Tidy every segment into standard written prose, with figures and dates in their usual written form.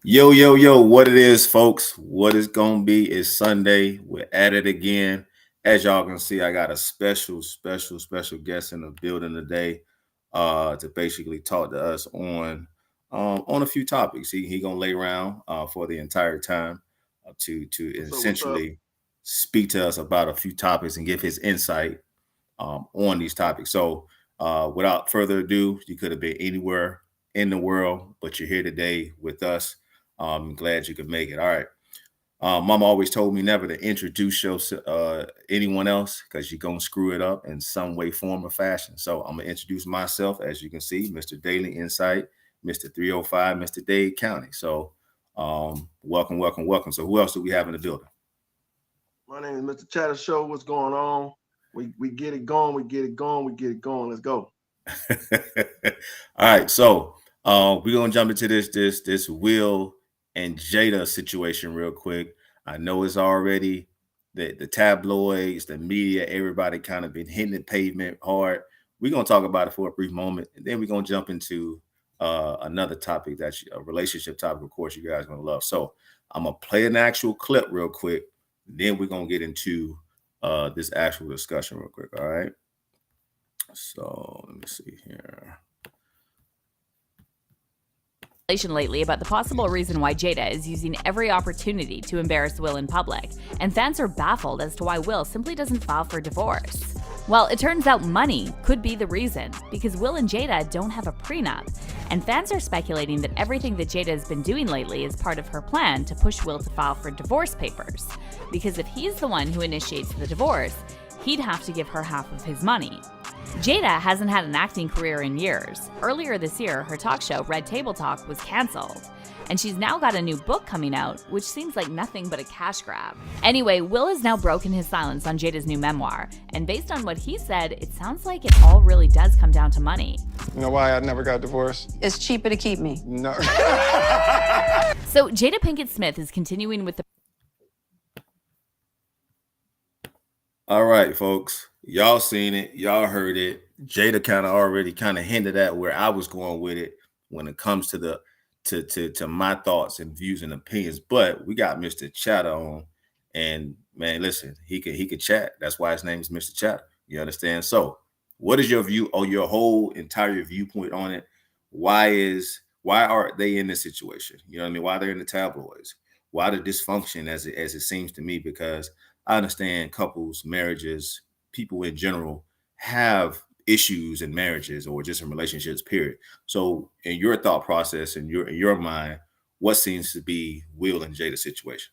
Yo, what it is, folks. What it's gonna be is Sunday. We're at it again. As y'all can see, I got a special guest in the building today to basically talk to us on a few topics. He gonna lay around for the entire time to What's up? What's up? essentially speak to us about a few topics and give his insight on these topics. So, without further ado, you could have been anywhere in the world, but you're here today with us. I'm glad you could make it. All right. Mama always told me never to introduce anyone else because you're going to screw it up in some way, form, or fashion. So I'm going to introduce myself, as you can see, Mr. Daily Insight, Mr. 305, Mr. Dade County. So welcome. So who else do we have in the building? My name is Mr. Chatter Show. What's going on? We get it going. We get it going. We get it going. Let's go. All right, so we're gonna jump into this Will and Jada situation real quick. I know it's already the tabloids, the media, everybody kind of been hitting the pavement hard. We're gonna talk about it for a brief moment, and then we're gonna jump into another topic that's a relationship topic. Of course, you guys are gonna love. So I'm gonna play an actual clip real quick, then we're gonna get into this actual discussion real quick. All right. So let me see here. Lately about the possible reason why Jada is using every opportunity to embarrass Will in public, and fans are baffled as to why Will simply doesn't file for divorce. Well, it turns out money could be the reason, because Will and Jada don't have a prenup, and fans are speculating that everything that Jada has been doing lately is part of her plan to push Will to file for divorce papers, because if he's the one who initiates the divorce, he'd have to give her half of his money. Jada hasn't had an acting career in years. Earlier this year, her talk show, Red Table Talk, was canceled. And she's now got a new book coming out, which seems like nothing but a cash grab. Anyway, Will has now broken his silence on Jada's new memoir. And based on what he said, it sounds like it all really does come down to money. You know why I never got divorced? It's cheaper to keep me. No. So Jada Pinkett Smith is continuing with the All right, folks. Y'all seen it. Y'all heard it. Jada already hinted at where I was going with it when it comes to the to my thoughts and views and opinions. But we got Mr. Chatter on, and man, listen, he could chat. That's why his name is Mr. Chatter. You understand? So, what is your view or your whole entire viewpoint on it? Why are they in this situation? You know what I mean? Why they're in the tabloids? Why the dysfunction as it seems to me? Because I understand couples, marriages, people in general have issues in marriages or just in relationships, period. So in your thought process, in your mind, what seems to be Will and Jada's situation?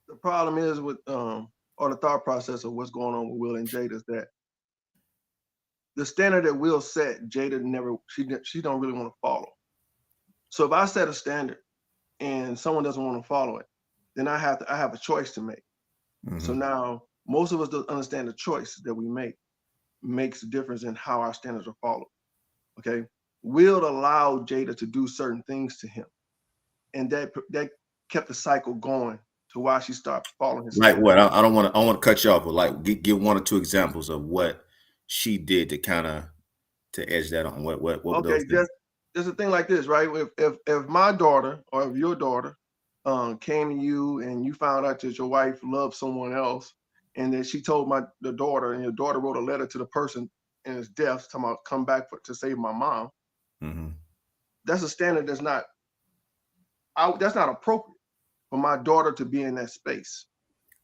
The problem is with or the thought process of what's going on with Will and Jada is that the standard that Will set, Jada never she don't really want to follow. So if I set a standard and someone doesn't want to follow it, then I have a choice to make. So Mm-hmm. now most of us don't understand the choice that we make makes a difference in how our standards are followed. Okay. Will allow Jada to do certain things to him. And that kept the cycle going to why she started following his Like standards. what? I don't want to. I want to cut you off, but like, give one or two examples of what she did to to edge that on. What were Okay, those things? just a thing like this, right? If my daughter or if your daughter came to you and you found out that your wife loved someone else, and then she told the daughter, and your daughter wrote a letter to the person in his death, talking about come back to save my mom. Mm-hmm. That's a standard that's not appropriate for my daughter to be in that space.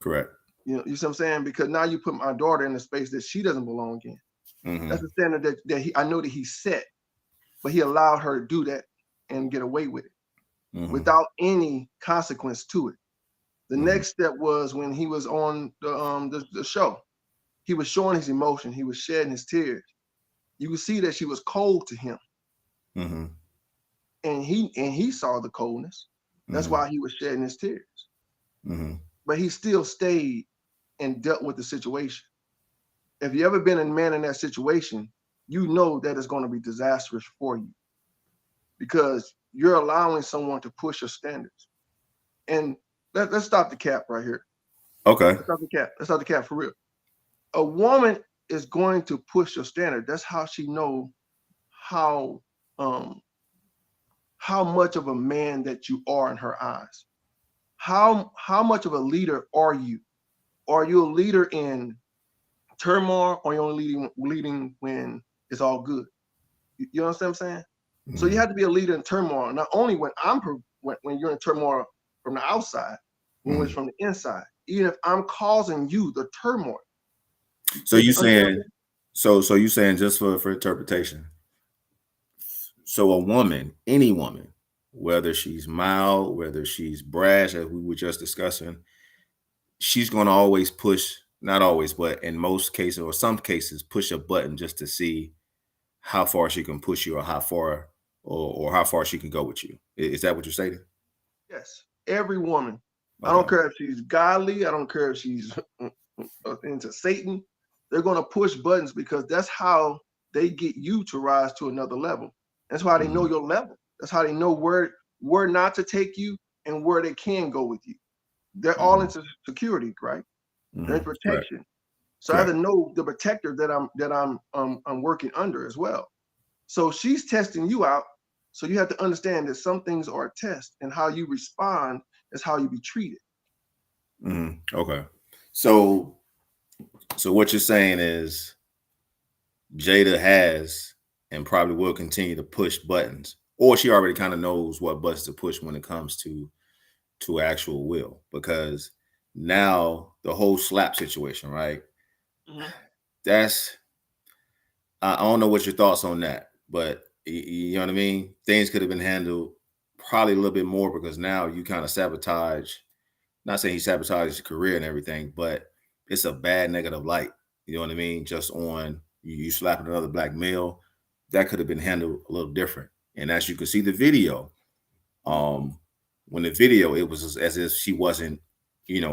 Correct. You see what I'm saying? Because now you put my daughter in a space that she doesn't belong in. Mm-hmm. That's a standard I know that he set, but he allowed her to do that and get away with it Mm-hmm. without any consequence to it. The Mm-hmm. next step was when he was on the show. He was showing his emotion. He was shedding his tears. You could see that she was cold to him, Mm-hmm. and he saw the coldness. That's Mm-hmm. why he was shedding his tears. Mm-hmm. But he still stayed and dealt with the situation. If you ever been a man in that situation, you know that it's going to be disastrous for you because you're allowing someone to push your standards. And let's stop the cap right here. Okay. Let's stop the cap. Let's stop the cap for real. A woman is going to push your standard. That's how she know how how much of a man that you are in her eyes. How much of a leader are you? Are you a leader in turmoil, or are you only leading when it's all good? You understand what I'm saying? Mm-hmm. So you have to be a leader in turmoil, not only when when you're in turmoil from the outside, when it's from the inside. Even if I'm causing you the turmoil. So you saying, so you saying, just for interpretation. So a woman, any woman, whether she's mild, whether she's brash, as we were just discussing, she's going to always push, not always, but in most cases or some cases, push a button just to see how far she can push you, or how far or how far she can go with you. Is that what you're saying? Yes, every woman. Okay. I don't care if she's godly. I don't care if she's into Satan. They're going to push buttons because that's how they get you to rise to another level. That's why they know your level. That's how they know where not to take you and where they can go with you. They're all into security, right? They're in protection. Right. So I have to know the protector that I'm working under as well. So she's testing you out. So you have to understand that some things are a test, and how you respond is how you be treated. Okay. So what you're saying is Jada has and probably will continue to push buttons, or she already kind of knows what buttons to push when it comes to actual Will, because now the whole slap situation, right? That's, I don't know what your thoughts on that, but you know what I mean? Things could have been handled probably a little bit more, because now you kind of sabotage, not saying he sabotaged his career and everything, but it's a bad negative light. You know what I mean? Just on you slapping another black male, that could have been handled a little different. And as you can see the video, when the video, it was as if she wasn't,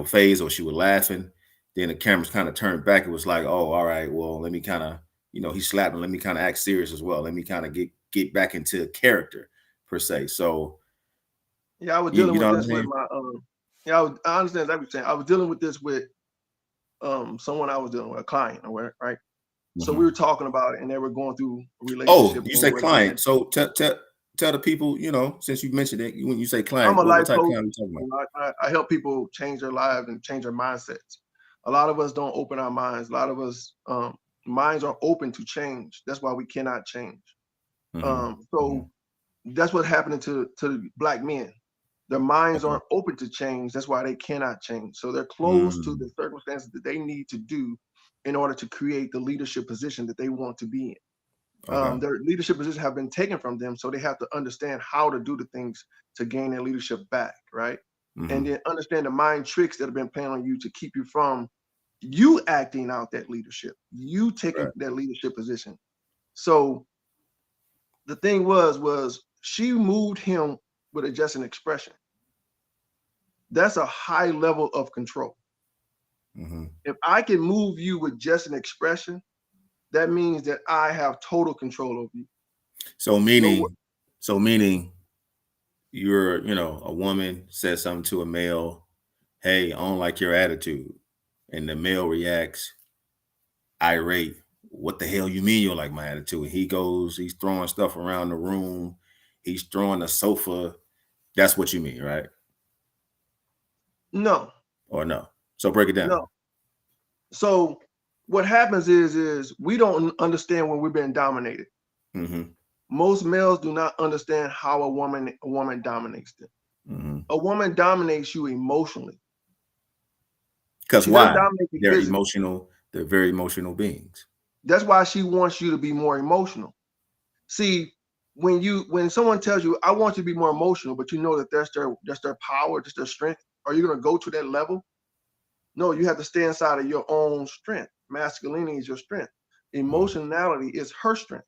phased, or she was laughing. Then the cameras kind of turned back. It was like, oh, all right, well, let me kind of, he slapped me. Let me kind of act serious as well. Let me kind of get back into character per se. So yeah, I was dealing with this with my I understand what you're saying. I was dealing with this with someone I was dealing with, a client, right? So we were talking about it, and they were going through a relationship. Oh, you say client. So tell the people, since you mentioned it, when you say client, I'm a life what type coach. of client are you talking about? I help people change their lives and change their mindsets. A lot of us don't open our minds. A lot of us minds are open to change. That's why we cannot change. So that's what's happening to black men. Their minds aren't open to change. That's why they cannot change. So they're closed to the circumstances that they need to do in order to create the leadership position that they want to be in. Their leadership positions have been taken from them, so they have to understand how to do the things to gain their leadership back, right? And then understand the mind tricks that have been playing on you to keep you from you acting out that leadership, you taking that leadership position. So the thing was she moved him with just an expression. That's a high level of control. If I can move you with just an expression, that means that I have total control over you. So meaning you're, a woman says something to a male, hey, I don't like your attitude. And the male reacts irate. What the hell you mean you don't like my attitude? He's throwing stuff around the room. He's throwing the sofa. That's what you mean, right? No. Or no? So break it down. No. So what happens is we don't understand when we're being dominated. Most males do not understand how a woman dominates them. A woman dominates you emotionally. Because why? They're emotional. They're very emotional beings. That's why she wants you to be more emotional. See, when someone tells you, I want you to be more emotional, but you know that that's their power, that's their strength, are you going to go to that level? No, you have to stay inside of your own strength. Masculinity is your strength. Emotionality is her strength.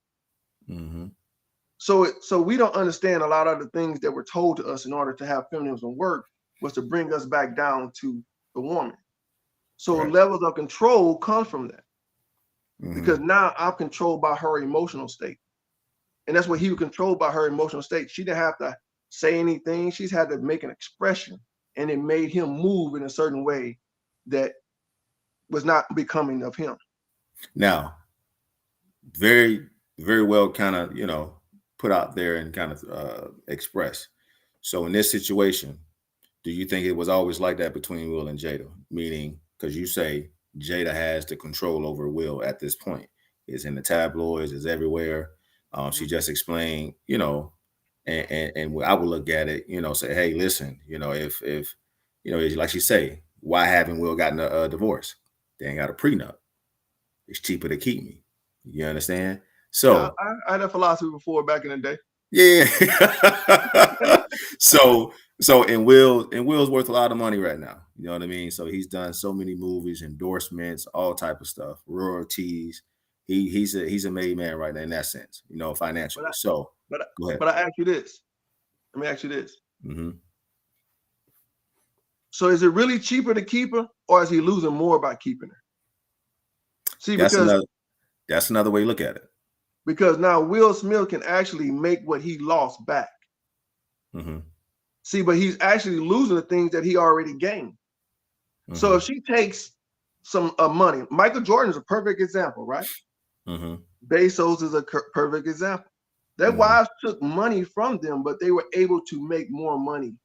So we don't understand a lot of the things that were told to us in order to have feminism work was to bring us back down to the woman. So levels of control come from that. Because now I'm controlled by her emotional state. And that's what he was controlled by, her emotional state. She didn't have to say anything. She's had to make an expression, and it made him move in a certain way that was not becoming of him. Now, very, very well kind of, put out there and kind of express. So in this situation, do you think it was always like that between Will and Jada? Meaning, because you say Jada has the control over Will at this point. It's in the tabloids, it's everywhere. She just explained, and I would look at it, say, hey, listen, if like she say, why haven't Will gotten a divorce? They ain't got a prenup. It's cheaper to keep me. You understand? So I had that philosophy before back in the day. yeah. so and Will's worth a lot of money right now. You know what I mean? So he's done so many movies, endorsements, all type of stuff, royalties. He's a made man right now in that sense, financially. Go ahead. But I ask you this. Let me ask you this. Mm-hmm. So is it really cheaper to keep her, or is he losing more by keeping her? See, that's another way to look at it. Because now Will Smith can actually make what he lost back. Mm-hmm. See, but he's actually losing the things that he already gained. Mm-hmm. So if she takes some money, Michael Jordan is a perfect example, right? Mm-hmm. Bezos is a perfect example. Their wives took money from them, but they were able to make more money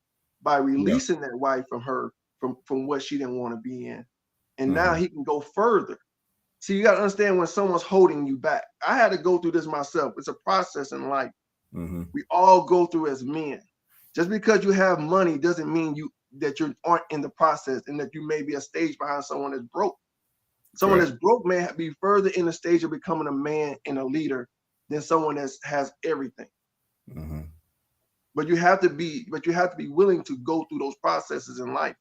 by releasing that wife from her, from what she didn't want to be in. And now he can go further. See, you got to understand when someone's holding you back. I had to go through this myself. It's a process in life. Mm-hmm. We all go through as men. Just because you have money doesn't mean that you aren't in the process and that you may be a stage behind someone that's broke. Someone that's broke may be further in the stage of becoming a man and a leader than someone that has everything. Mm-hmm. But you have to be willing to go through those processes in life.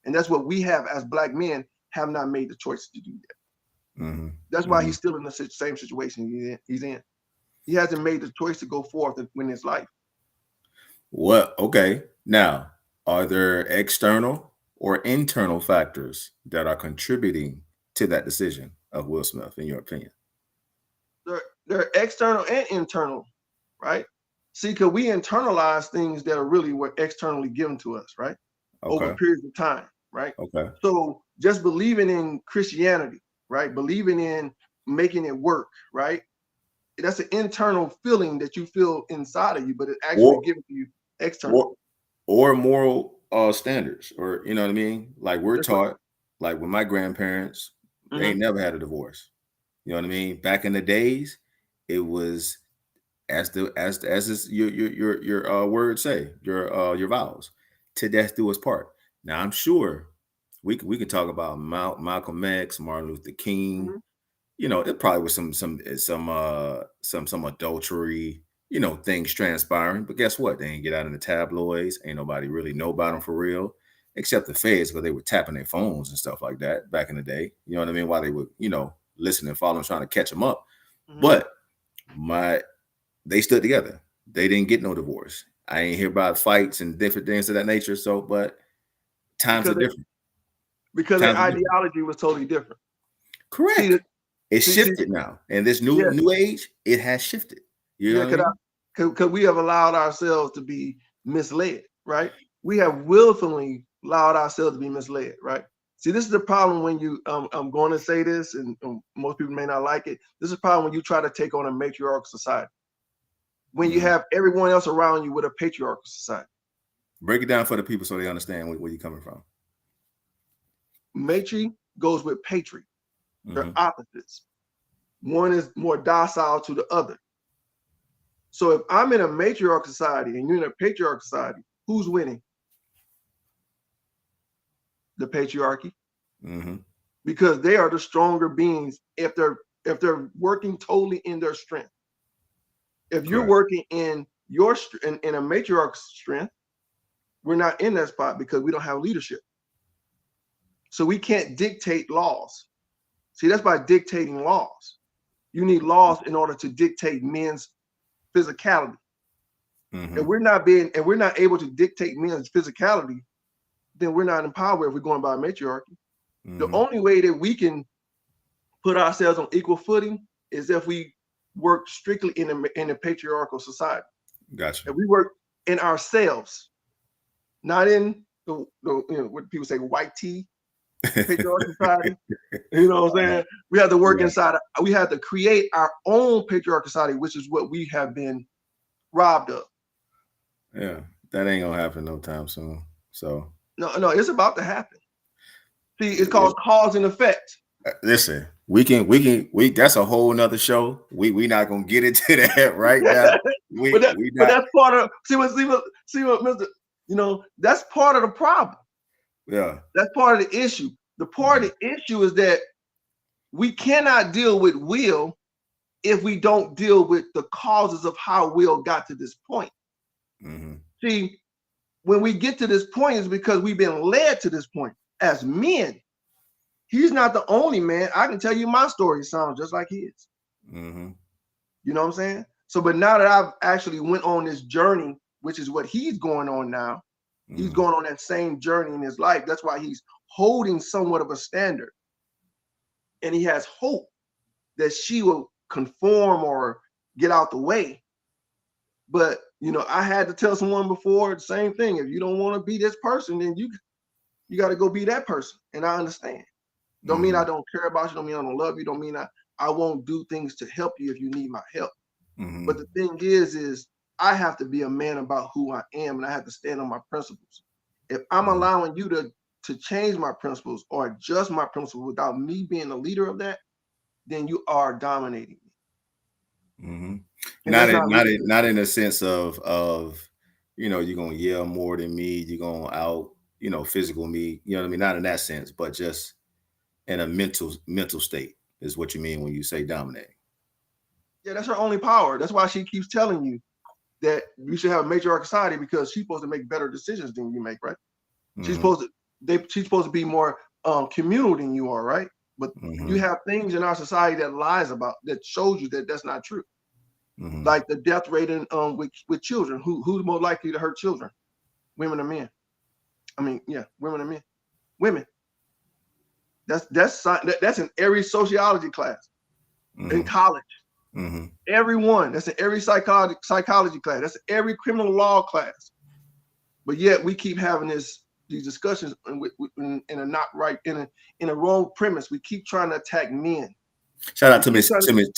And that's what we have as Black men have not made the choice to do that. Mm-hmm. That's why he's still in the same situation he's in. He hasn't made the choice to go forth and win his life. Well, okay. Now, are there external or internal factors that are contributing to that decision of Will Smith, in your opinion? They're external and internal, right? See, because we internalize things that are really were externally given to us, right? Okay. Over periods of time, right? Okay. So just believing in Christianity, right? Believing in making it work, right? That's an internal feeling that you feel inside of you, but it's actually given to you externally. Or moral standards, or you know what I mean? Like we're taught, like with my grandparents, they ain't never had a divorce. You know what I mean? Back in the days, it was as your words say, your vows, to death do us part. Now I'm sure we could talk about Malcolm X, Martin Luther King. It probably was some adultery, things transpiring. But guess what? They ain't get out in the tabloids. Ain't nobody really know about them for real, except the feds, because they were tapping their phones and stuff like that back in the day. You know what I mean? While they would, listen and follow and trying to catch them up. But they stood together. They didn't get no divorce. I ain't hear about fights and different things of that nature. So, but times are different. Because their ideology was totally different. Correct. It's shifted now. And this new age, it has shifted. Because we have allowed ourselves to be misled, right? We have willfully allowed ourselves to be misled, right? See, this is the problem when you, I'm going to say this, and most people may not like it. This is the problem when you try to take on a matriarchal society. When you have everyone else around you with a patriarchal society. Break it down for the people so they understand where you're coming from. Matri goes with patri. They're opposites. One is more docile to the other. So if I'm in a matriarchal society and you're in a patriarchal society, who's winning? The patriarchy. Because they are the stronger beings if they're working totally in their strength. If you're working in your in a matriarch's strength, we're not in that spot because we don't have leadership. So we can't dictate laws. See, that's by dictating laws. You need laws in order to dictate men's physicality. And we're not able to dictate men's physicality, then we're not in power if we're going by matriarchy. The only way that we can put ourselves on equal footing is if we work strictly in a patriarchal society. Gotcha. If we work in ourselves, not in the what people say, white tea, patriarchal society. You know what I'm saying? We have to work inside. We have to create our own patriarchal society, which is what we have been robbed of. Yeah, that ain't gonna happen no time soon. So No, it's about to happen. See, it's called cause and effect. listen, we that's a whole nother show. We not gonna get into that right now. We but not. that's part of see what Mr. That's part of the problem. Yeah. That's part of the issue. The part of the issue is that we cannot deal with Will if we don't deal with the causes of how Will got to this point. See, when we get to this point, it's because we've been led to this point as men. He's not the only man. I can tell you my story sounds just like his. You know what I'm saying? So, but now that I've actually went on this journey, which is what he's going on now, he's going on that same journey in his life. That's why he's holding somewhat of a standard. And he has hope that she will conform or get out the way. But, I had to tell someone before the same thing. If you don't want to be this person, then you got to go be that person. And I understand. Don't mean I don't care about you. Don't mean I don't love you. Don't mean I won't do things to help you if you need my help. But the thing is I have to be a man about who I am, and I have to stand on my principles. If I'm allowing you to change my principles or adjust my principles without me being the leader of that, then you are dominating me. Not in a sense of you're gonna yell more than me, you're gonna out physical me, you know what I mean? Not in that sense, but just in a mental state is what you mean when you say dominating. Yeah, that's her only power. That's why she keeps telling you that you should have a matriarchal society, because she's supposed to make better decisions than you make, right? She's supposed to be more communal than you are, right? But you have things in our society that shows you that that's not true. Like the death rate with children. Who's more likely to hurt children? Women or men? I mean, yeah, women or men? Women. That's in every sociology class in college. Everyone. That's in every psychology class. That's in every criminal law class. But yet we keep having these discussions in a not right, in a wrong premise. We keep trying to attack men. Shout out to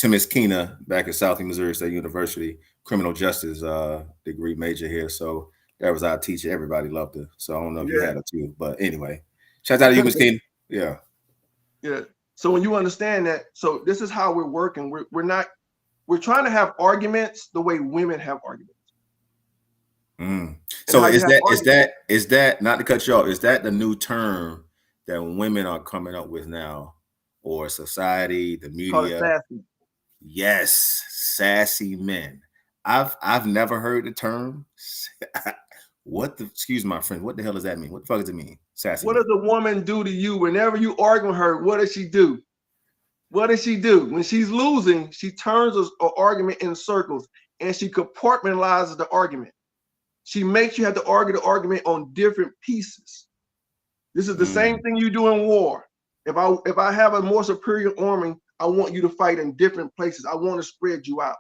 Miss Keena back at Southeast Missouri State University, criminal justice degree major here. So that was our teacher. Everybody loved her. So I don't know if you had her too, but anyway, shout out to you, Miss Keena. Yeah. Yeah. So when you understand that, so this is how we're working. We're trying to have arguments the way women have arguments. So is that not to cut you off? Is that the new term that women are coming up with now, or society, the media? Sassy. Yes, sassy men. I've never heard the term. Excuse my friend, what the hell does that mean? What the fuck does it mean? Sassy. What does a woman do to you whenever you argue with her? What does she do? What does she do? When she's losing, she turns an argument in circles and she compartmentalizes the argument. She makes you have to argue the argument on different pieces. This is the same thing you do in war. If I have a more superior army, I want you to fight in different places. I want to spread you out.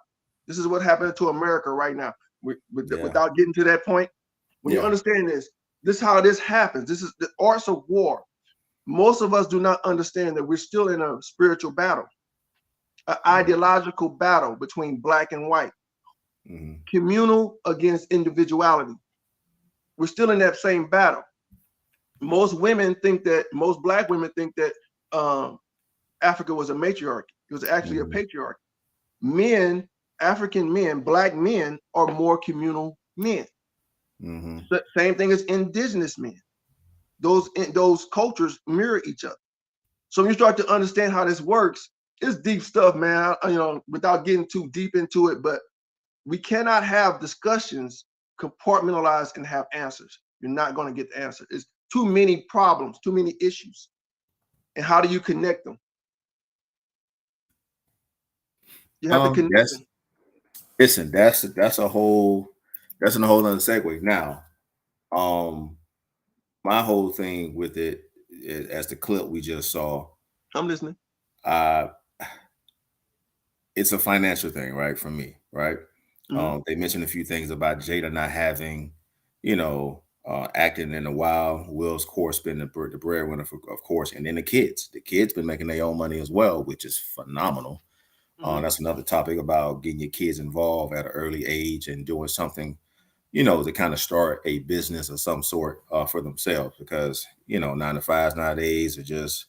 This is what happened to America right now. Without getting to that point, when you understand this is how this happens. This is the arts of war. Most of us do not understand that we're still in a spiritual battle, an ideological battle between black and white, communal against individuality. We're still in that same battle. Most black women think that Africa was a matriarchy. It was actually a patriarchy. Men, African men, black men are more communal men. The same thing as indigenous men. Those cultures mirror each other. So when you start to understand how this works, it's deep stuff, man. Without getting too deep into it, but we cannot have discussions compartmentalized and have answers. You're not going to get the answer. It's too many problems, too many issues. And how do you connect them? You have to connect them. Listen, that's a whole other segue. Now, my whole thing with it, as the clip we just saw, I'm listening. It's a financial thing, right? For me, right? They mentioned a few things about Jada not having, acting in a while. Will's course been the breadwinner, of course, and then the kids. The kids been making their own money as well, which is phenomenal. That's another topic about getting your kids involved at an early age and doing something, you know, to kind of start a business of some sort for themselves, because, you know, 9 to 5s nowadays are just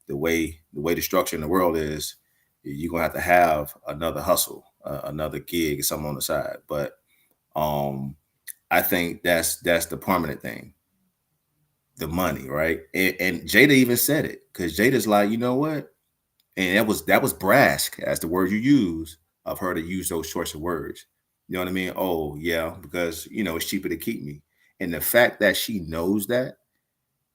the structure in the world is. You're gonna have another hustle, another gig, something on the side. But I think that's the permanent thing, the money, right? And Jada even said it, because Jada's like, you know what? And that was brash, as the word you use, of her to use those choice of words. You know what I mean? Oh yeah, because you know it's cheaper to keep me. And the fact that she knows that,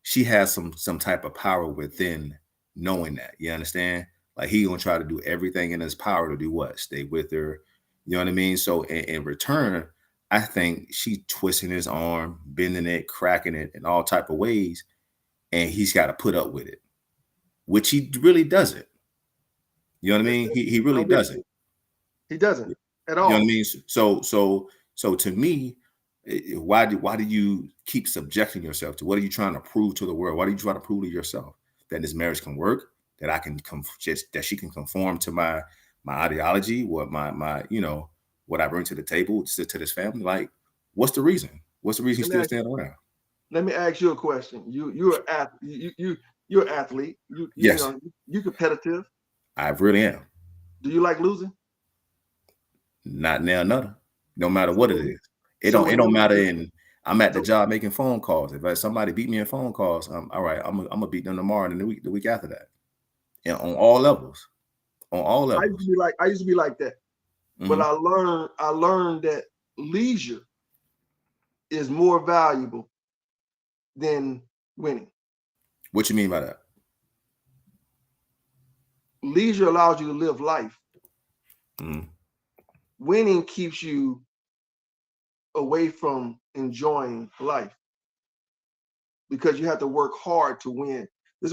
she has some type of power within knowing that. You understand? Like he gonna try to do everything in his power to do what? Stay with her. You know what I mean? So in return, I think she twisting his arm, bending it, cracking it in all type of ways, and he's got to put up with it, which he really doesn't. You know what I mean? He really I'm with doesn't. you. He doesn't at You know what I all. mean? So to me, why do you keep subjecting yourself to, what are you trying to prove to the world? Why do you try to prove to yourself that this marriage can work? That I can that she can conform to my ideology, what my you know, what I bring to the table to this family? Like, what's the reason? What's the reason he's still standing around? Let me ask you a question. You're an athlete. You're an athlete. You Yes, know, you competitive. I really am. Do you like losing? Not now, another. No matter So what it is, so it when don't you're matter. losing, And I'm at the so job making phone calls. If somebody beat me in phone calls, all right. I'm gonna beat them tomorrow and the week after that, and on all levels, on all I used levels. to be like that. But Hmm. I learned that leisure is more valuable than winning. What you mean by that? Leisure allows you to live life. Hmm. Winning keeps you away from enjoying life because you have to work hard to win.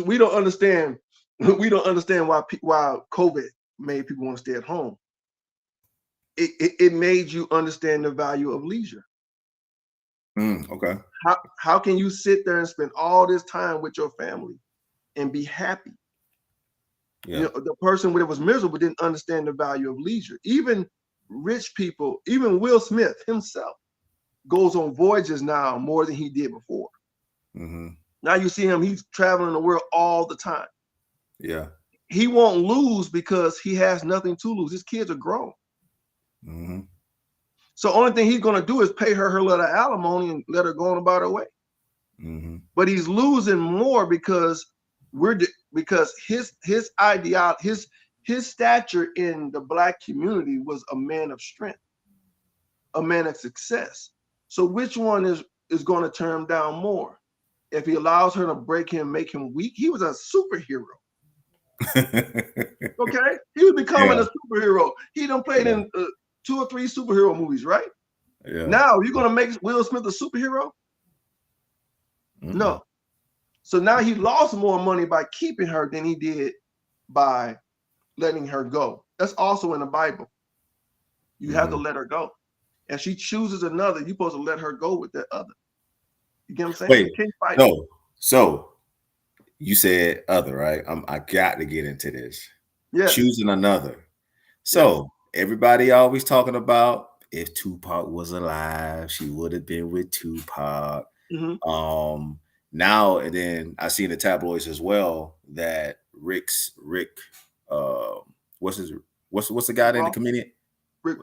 We don't understand. We don't understand why COVID made people want to stay at home. It made you understand the value of leisure. Okay. How can you sit there and spend all this time with your family and be happy? You Yeah. know, the person that was miserable didn't understand the value of leisure. Even rich people, even Will Smith himself, goes on voyages now more than he did before. Hmm. Now you see him, he's traveling the world all the time. Yeah. He won't lose because he has nothing to lose. His kids are grown. Hmm. So only thing he's going to do is pay her little alimony and let her go on about her way. Hmm. But he's losing more because his ideology, his stature in the Black community was a man of strength, a man of success. So which one is going to turn him down more? If he allows her to break him, make him weak, he was a superhero. Okay, he was becoming Yeah. a superhero. He done played Yeah. in 2 or 3 superhero movies, right? Yeah. Now you're gonna make Will Smith a superhero? Mm-mm. No. So now he lost more money by keeping her than he did by letting her go. That's also in the Bible. You have to let her go. And she chooses another, you're supposed to let her go with that other. You get what I'm saying? Wait. You can't fight it. No. So you said other, right? I got to get into this. Yes. Choosing another. Yes. So everybody always talking about, if Tupac was alive, she would have been with Tupac. Mm-hmm. Now and then I see in the tabloids as well that Rick, uh, what's his what's the guy named, the comedian? Rick,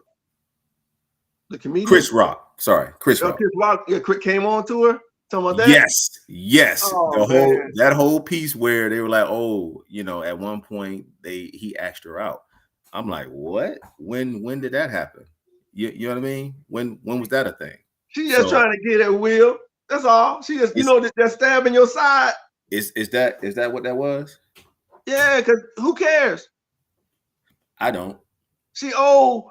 the comedian. Chris Rock. Sorry, Chris Rock. Chris Rock, yeah, came on to her. Talking about that. Yes. Oh That whole piece where they were like, oh, you know, at one point he asked her out. I'm like, what? When did that happen? You know what I mean? When was that a thing? She just So trying to get at Will. That's all. She just, that stab in your side. is that what that was? Yeah, because who cares? I don't. She to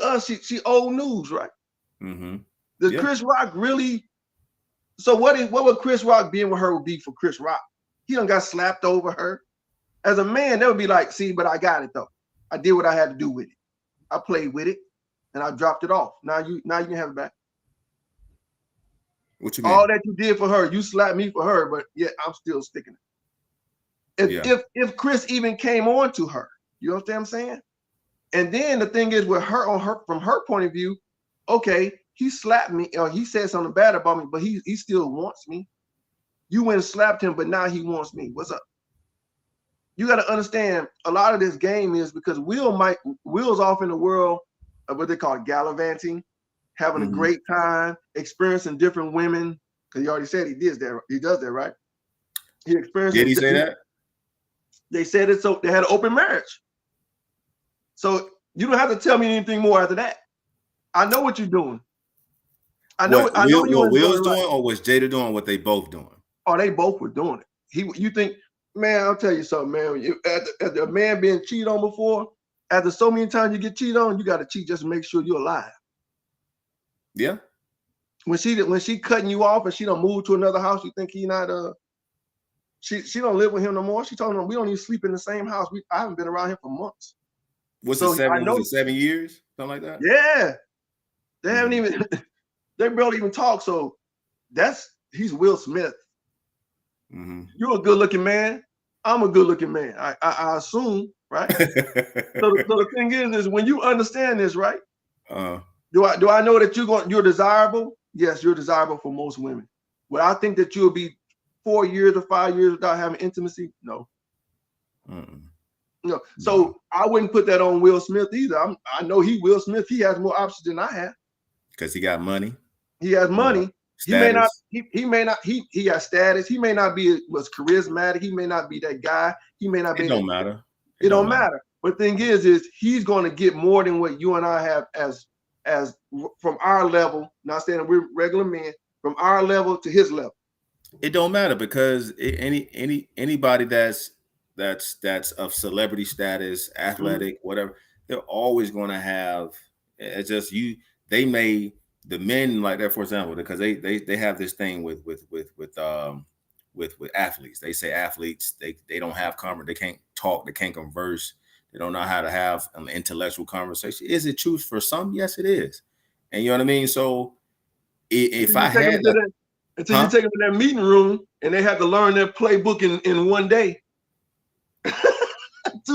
us, she old news, right? Mm-hmm. Does Yeah. Chris Rock really? So what would Chris Rock being with her would be for Chris Rock? He done got slapped over her. As a man, that would be like, see, but I got it though. I did what I had to do with it. I played with it, and I dropped it off. Now you can have it back. What you mean? All that you did for her, you slapped me for her, but yet I'm still sticking it. If Chris even came on to her, You understand what I'm saying? And then the thing is with her, from her point of view, okay, he slapped me or he said something bad about me, but he still wants me. You went and slapped him, but now he wants me. What's up? You got to understand a lot of this game is because Will's off in the world of what they call gallivanting, having a great time, experiencing different women. Because he already said he does that, right? He experienced. Did he say that? They said it, so they had an open marriage. So you don't have to tell me anything more after that. I know what you're doing. I know What Will's doing, or was Jada doing what they both doing? Oh, they both were doing it. You think, man, I'll tell you something, man. After a man being cheated on before, after so many times you get cheated on, you got to cheat just to make sure you're alive. Yeah. When she cutting you off and she don't move to another house, you think he not she don't live with him no more. She told him we don't even sleep in the same house. I haven't been around here for months. Was it 7 years? Something like that? Yeah. They haven't even they barely even talk. So he's Will Smith. You're a good looking man. I'm a good looking man. I assume, right? so the thing is when you understand this, right? Do I know that you're desirable? Yes, you're desirable for most women. Would I think that you'll be 4 years or 5 years without having intimacy? No. No. So I wouldn't put that on Will Smith either. I know Will Smith. He has more options than I have. Because he got money. He has money. Status. He may not. He has status. He may not be was charismatic. He may not be that guy. He may not be. It don't matter. It don't matter. But the thing is he's going to get more than what you and I have as from our level. Not saying that we're regular men. From our level to his level. It don't matter because anybody that's of celebrity status, athletic, whatever, they're always going to have. It's just the men like that, for example, because they have this thing with athletes. They say athletes they don't have they can't talk, they can't converse, they don't know how to have an intellectual conversation. Is it true for some? Yes, it is. And you know what I mean. So if I had until you take them to that meeting room and they have to learn their playbook in one day, 2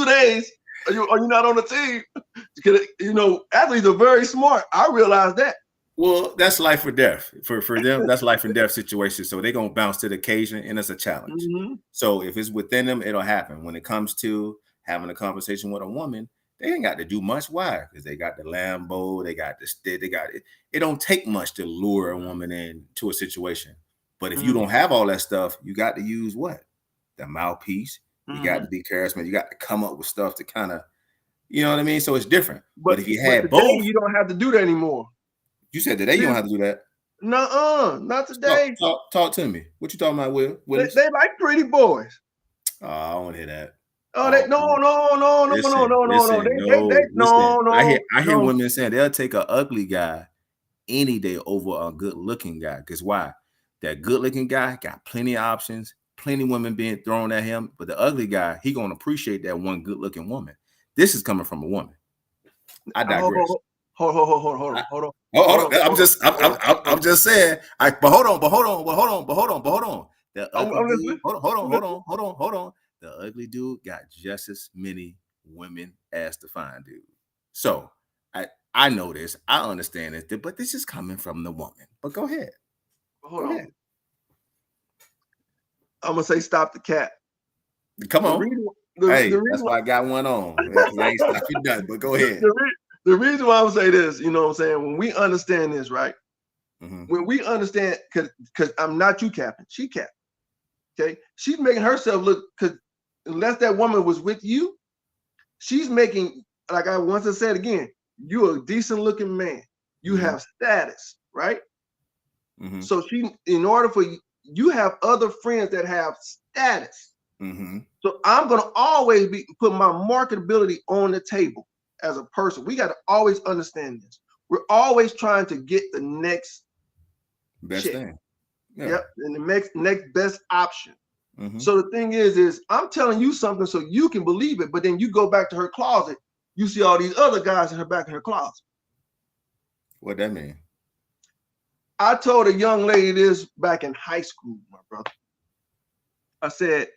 days, are you not on the team? You know, athletes are very smart. I realize that. Well, that's life or death for them. That's life and death situation. So they're gonna bounce to the occasion, and it's a challenge. So if it's within them, it'll happen. When it comes to having a conversation with a woman, they ain't got to do much. Why? Because they got the Lambo, they got the stick, they got it. It don't take much to lure a woman into a situation. But if you don't have all that stuff, you got to use what? The mouthpiece. You got to be charismatic. You got to come up with stuff to kind of, you know what I mean? So it's different. But if you had both, you don't have to do that anymore. You said today you don't have to do that. No, not today. Talk to me. What you talking about, Will? They like pretty boys. Oh, I don't want to hear that. Oh, no. I hear women saying they'll take an ugly guy any day over a good looking guy. Because why? That good looking guy got plenty of options, plenty of women being thrown at him. But the ugly guy, he gonna appreciate that one good looking woman. This is coming from a woman. I digress. Hold on. I'm just saying. But hold on. The ugly dude, hold on. The ugly dude got just as many women as the fine dude. So I know this. I understand this, but this is coming from the woman. But go ahead. Hold on. I'm gonna say stop the cat. Come on. That's why I got one on. I ain't stop you nothing, but go ahead. The reason why I'm saying this, you know what I'm saying? When we understand this, right? When we understand, because I'm not you capping, she capping. Okay, she's making herself look, because unless that woman was with you, she's making, like I once said again, you're a decent looking man. You have status, right? So in order for you have other friends that have status. So I'm gonna always put my marketability on the table as a person. We got to always understand this. We're always trying to get the next best thing. Yeah. Yep, and the next best option. So the thing is I'm telling you something so you can believe it, but then you go back to her closet, you see all these other guys in her back in her closet. What that mean? I told a young lady this back in high school, my brother. I said,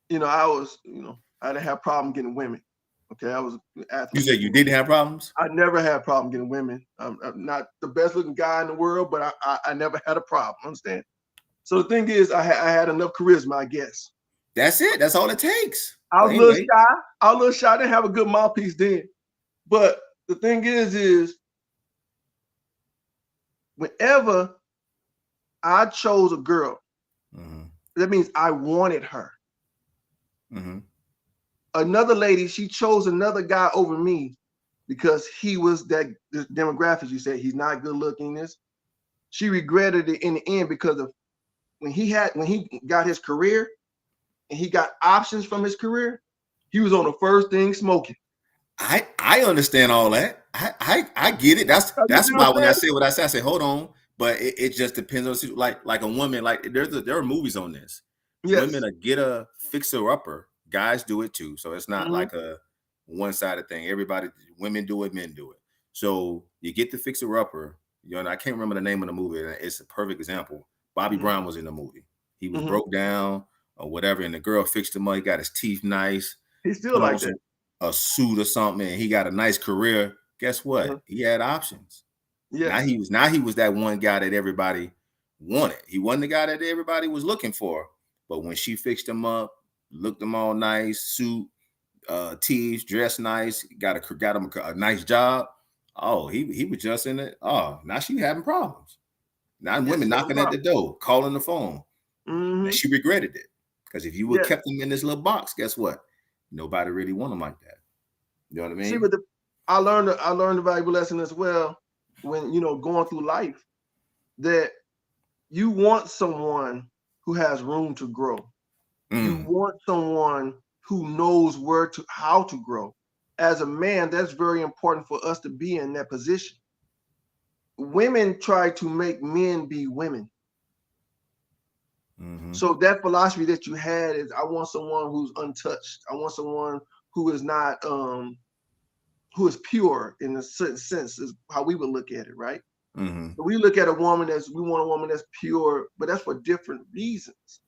I didn't have a problem getting women. Okay, I was an athlete. You said you didn't have problems? I never had a problem getting women. I'm not the best looking guy in the world, but I never had a problem. Understand? So the thing is, I had enough charisma, I guess. That's it. That's all it takes. I was But a little anyway, shy. I was a little shy. I didn't have a good mouthpiece then. But the thing is whenever I chose a girl, that means I wanted her. Another lady, she chose another guy over me because he was that demographics. You said he's not good looking. She regretted it in the end because of when he got his career and he got options from his career, he was on the first thing smoking. I understand all that. I get it. That's why when I say what I say, hold on. But it just depends on like a woman. Like there are movies on this. Yes. Women get a fixer upper. Guys do it too. So it's not like a one-sided thing. Women do it, men do it. So you get the fixer upper. You know, I can't remember the name of the movie. It's a perfect example. Bobby Brown was in the movie. He was broke down or whatever, and the girl fixed him up. He got his teeth nice. He still like that. A suit or something, and he got a nice career. Guess what? He had options. Yeah. Now he was that one guy that everybody wanted. He wasn't the guy that everybody was looking for. But when she fixed him up, looked him all nice, suit, teeth, dressed nice, got him a nice job. Oh, he was just in it. Oh, now she having problems. Now women knocking at the door, calling the phone. And she regretted it. Because if you would kept him in this little box, guess what? Nobody really want him like that. You know what I mean? See, but I learned a valuable lesson as well when, going through life, that you want someone who has room to grow. You want someone who knows how to grow. As a man, that's very important for us to be in that position. Women try to make men be women. So that philosophy that you had is, I want someone who's untouched. I want someone who is not, who is pure in a certain sense, is how we would look at it, right? So we look at we want a woman that's pure, but that's for different reasons.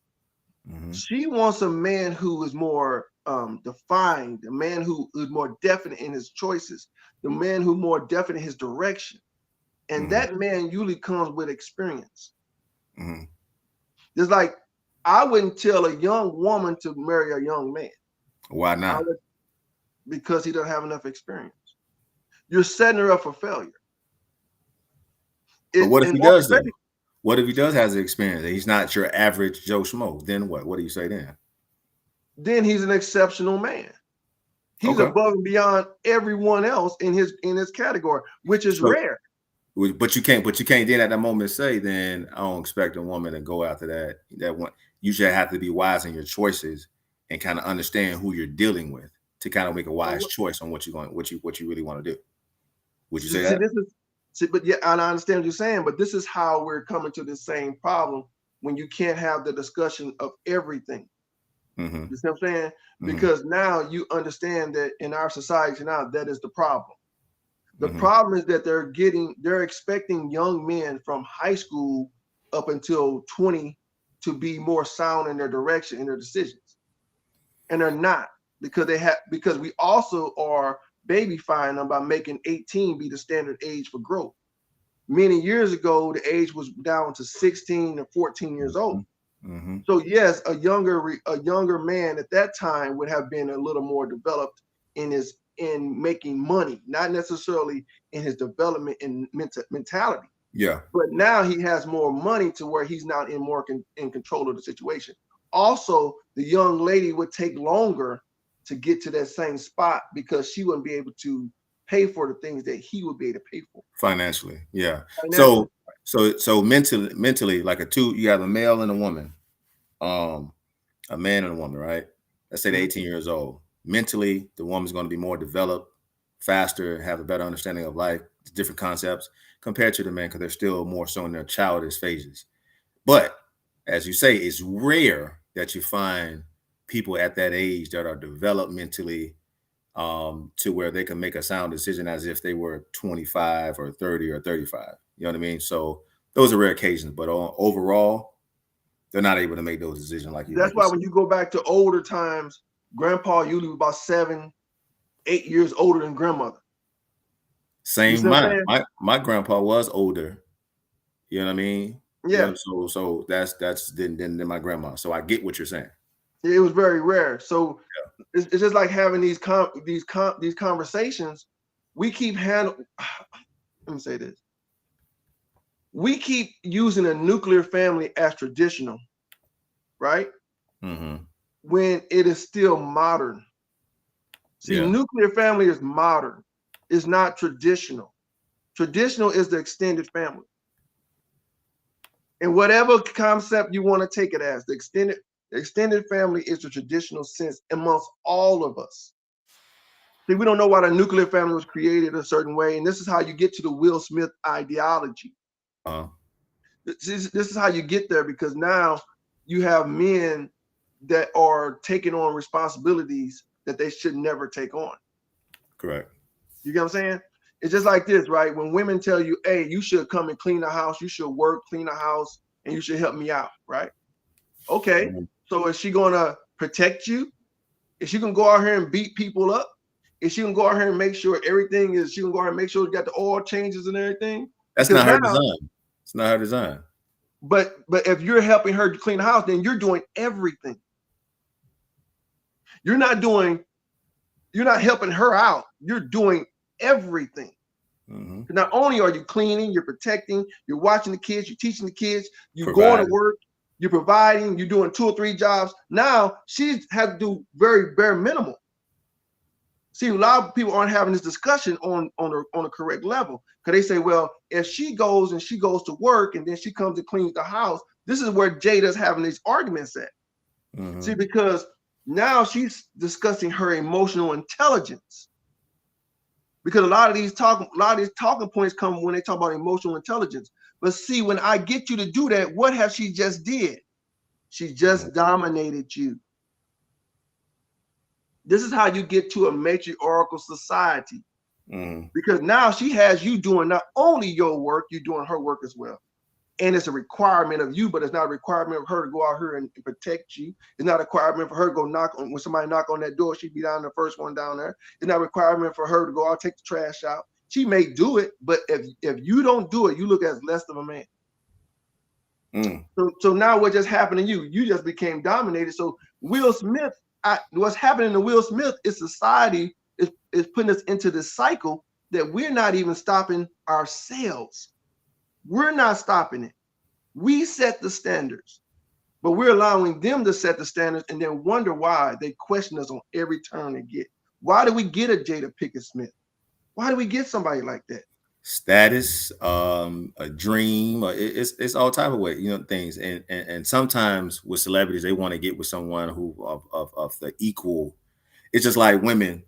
She wants a man who is more defined, a man who is more definite in his choices, the man who's more definite in his direction. And that man usually comes with experience. It's like, I wouldn't tell a young woman to marry a young man. Why not? Because he doesn't have enough experience. You're setting her up for failure. But what if he does though? What if he does have the experience? He's not your average Joe Schmo. Then what? What do you say then? Then he's an exceptional man. He's above and beyond everyone else in his category, which is rare. But you can't then at that moment say, then I don't expect a woman to go after that one. You should have to be wise in your choices and kind of understand who you're dealing with to kind of make a wise choice on what you really want to do. Would you say that? But yeah, and I understand what you're saying, but this is how we're coming to the same problem when you can't have the discussion of everything. You see what I'm saying? Because now you understand that in our society now, that is the problem. The problem is that they're expecting young men from high school up until 20 to be more sound in their direction, in their decisions. And they're not, because we also are babyfying them by making 18 be the standard age for growth. Many years ago, the age was down to 16 and 14 years old. So yes, a younger man at that time would have been a little more developed in making money, not necessarily in his development and mentality. Yeah. But now he has more money to where he's not in control of the situation. Also, the young lady would take longer to get to that same spot because she wouldn't be able to pay for the things that he would be able to pay for financially. Yeah. So mentally, like you have a male and a woman, a man and a woman, right? Let's say they're 18 years old. Mentally, the woman's going to be more developed, faster, have a better understanding of life, different concepts compared to the man, because they're still more so in their childish phases. But as you say, it's rare that you find people at that age that are developmentally to where they can make a sound decision as if they were 25 or 30 or 35. You know what I mean? So those are rare occasions, but overall, they're not able to make those decisions like you. That's why when you go back to older times, grandpa usually was about 7, 8 years older than grandmother. Same. My grandpa was older. You know what I mean? Yeah. So that's than my grandma. So I get what you're saying. It was very rare. So it's just like having these conversations. We keep let me say this. We keep using a nuclear family as traditional, right? Mm-hmm. When it is still modern. See, nuclear family is modern. It's not traditional. Traditional is the extended family. And whatever concept you want to take it as, the extended family is the traditional sense amongst all of us. See, we don't know why the nuclear family was created a certain way. And this is how you get to the Will Smith ideology. This is how you get there, because now you have men that are taking on responsibilities that they should never take on. Correct. You get what I'm saying? It's just like this, right? When women tell you, hey, you should come and clean the house, you should work, clean the house, and you should help me out, right? Okay. Mm-hmm. So is she going to protect you? Is she going to go out here and beat people up? Is she going to go out here and make sure everything is, she going to go out here and make sure you got the oil changes and everything? That's not her design. It's not her design. But if you're helping her to clean the house, then you're doing everything. You're not helping her out. You're doing everything. Mm-hmm. Not only are you cleaning, you're protecting, you're watching the kids, you're teaching the kids, you're going to work, you're providing, you're doing 2 or 3 jobs. Now she has to do very bare minimal. See, a lot of people aren't having this discussion on a correct level, because they say, well, if she goes to work and then she comes and cleans the house, this is where Jada's having these arguments at. Mm-hmm. See, because now she's discussing her emotional intelligence. Because a lot of these talking points come when they talk about emotional intelligence. But see, when I get you to do that, what has she just did? She just dominated you. This is how you get to a matriarchal society. Mm. Because now she has you doing not only your work, you're doing her work as well. And it's a requirement of you, but it's not a requirement of her to go out here and protect you. It's not a requirement for her to go knock on, when somebody knock on that door, she'd be down the first one down there. It's not a requirement for her to go out, take the trash out. She may do it, but if you don't do it, you look as less of a man. Mm. So now what just happened to you? You just became dominated. So Will Smith, what's happening to Will Smith is society is putting us into this cycle that we're not even stopping ourselves. We're not stopping it. We set the standards, but we're allowing them to set the standards and then wonder why they question us on every turn they get. Why do we get a Jada Pinkett Smith? Why do we get somebody like that? Status, a dream, it's all type of way, things. And sometimes with celebrities, they want to get with someone who of the equal. It's just like women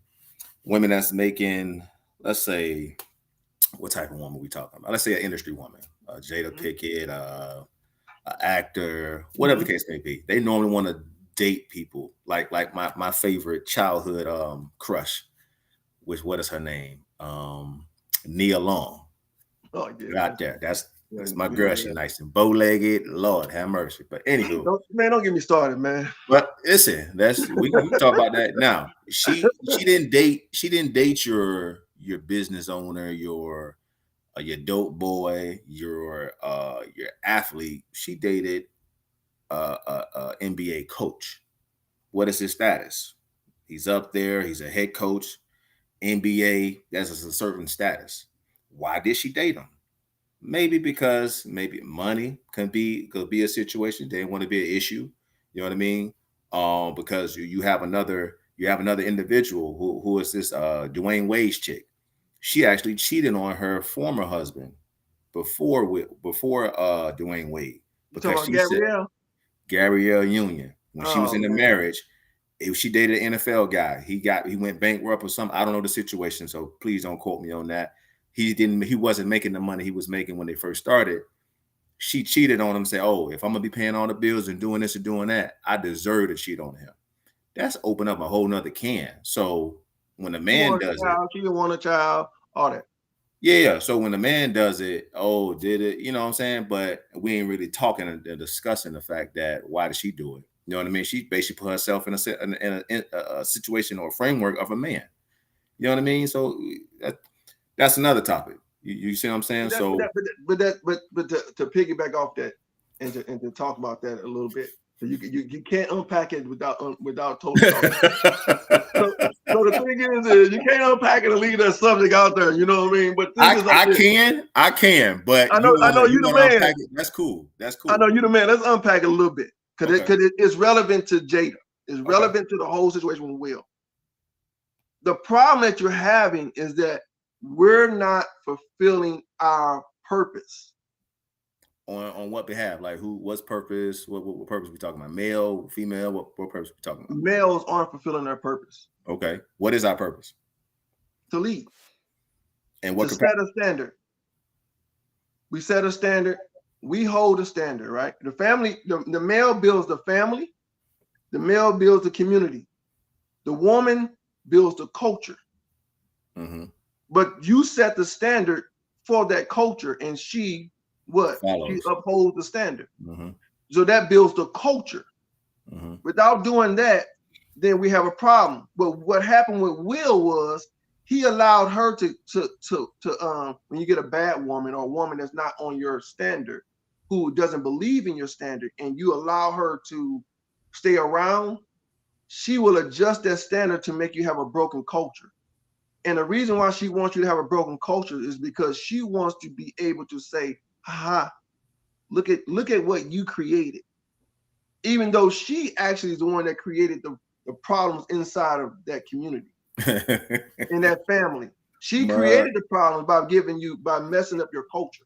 that's making, let's say, what type of woman we talking about? Let's say an industry woman, Jada Pinkett, an actor, whatever the case may be. They normally want to date people like my favorite childhood crush, which, what is her name? Nia Long. Oh yeah, got there. That's my girl. She's nice and bow-legged. Lord have mercy. But anywho, don't get me started, man. But listen, we talk about that now. She didn't date your business owner, your dope boy, your athlete. She dated a NBA coach. What is his status? He's up there. He's a head coach. NBA. That's a certain status. Why did she date him? Maybe because money could be a situation. They want to be an issue. You know what I mean? Because you have another individual who is this Dwayne Wade's chick. She actually cheated on her former husband before Dwayne Wade, because she said Gabrielle Union, when she was in the marriage. If she dated an NFL guy, he went bankrupt or something. I don't know the situation, so please don't quote me on that. He wasn't making the money he was making when they first started. She cheated on him, say, oh, if I'm gonna be paying all the bills and doing this and doing that, I deserve to cheat on him. That's open up a whole nother can. So when a man does it, she didn't want a child, all that. Yeah. So when the man does it, oh, did it? You know what I'm saying? But we ain't really talking and discussing the fact that why did she do it? You know what I mean? She basically put herself in a situation or a framework of a man. You know what I mean? So that's another topic. You see what I'm saying? But to piggyback off that and to talk about that a little bit, so you can't unpack it without totally talking. So the thing is you can't unpack it and leave that subject out there. You know what I mean? But I can, but I know you the man. That's cool. I know you the man. Let's unpack it a little bit because it's relevant to Jada. It's relevant to the whole situation with Will. The problem that you're having is that we're not fulfilling our purpose. On what behalf? Like what's purpose? What purpose we talking about? Male, female? What purpose we talking about? Males aren't fulfilling their purpose. Okay. What is our purpose? To lead. And what to set a standard. We set a standard. We hold a standard, right? The family, the male builds the family. The male builds the community. The woman builds the culture. Mm-hmm. But you set the standard for that culture, and she follows. She upholds the standard. Mm-hmm. So that builds the culture. Mm-hmm. Without doing that, then we have a problem. But what happened with Will was he allowed her to when you get a bad woman or a woman that's not on your standard, who doesn't believe in your standard, and you allow her to stay around, she will adjust that standard to make you have a broken culture. And the reason why she wants you to have a broken culture is because she wants to be able to say, "Ha, look at what you created," even though she actually is the one that created the problems inside of that community, in that family. She created the problems by messing up your culture.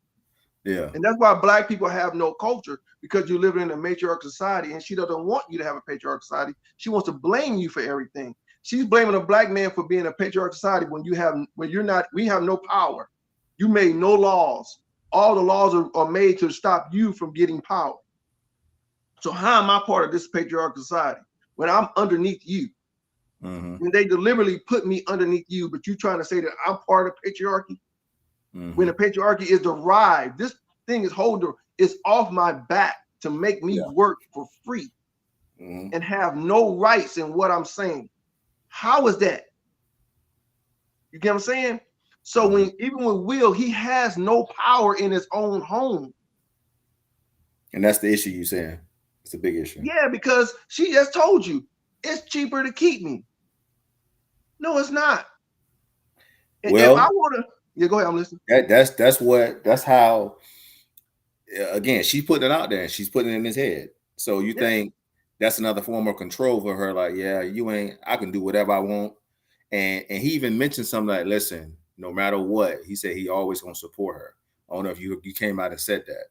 Yeah. And that's why Black people have no culture, because you live in a matriarchal society, and she doesn't want you to have a patriarchal society. She wants to blame you for everything. She's blaming a Black man for being a patriarchal society when you're not. We have no power. You made no laws. All the laws are made to stop you from getting power. So how am I part of this patriarchal society when I'm underneath you? Mm-hmm. When they deliberately put me underneath you, but you trying to say that I'm part of patriarchy? Mm-hmm. When the patriarchy is derived, this thing is off my back to make me work for free and have no rights in what I'm saying. How is that? You get what I'm saying? So even with Will, he has no power in his own home. And that's the issue you're saying. It's a big issue. Yeah, because she just told you it's cheaper to keep me. No, it's not. Well, if I want to, go ahead, I'm listening. That's how. Again, she put it out there and she's putting it in his head. So you think that's another form of control for her? Like, I can do whatever I want. And he even mentioned something like, listen, no matter what, he said he always gonna support her. I don't know if you came out and said that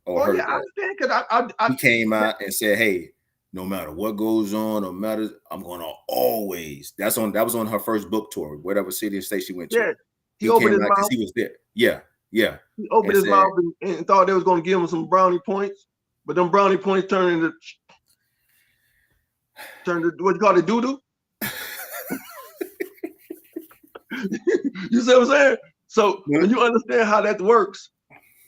or heard that. I understand, because he came out and said, hey, no matter what goes on, no matter, I'm gonna always. That was on her first book tour, whatever city and state she went to. Yeah, he opened his mouth. He was there. Yeah. He opened his mouth and thought they was gonna give him some brownie points, but them brownie points turned into what you call it, doo-doo. You see what I'm saying? So when you understand how that works,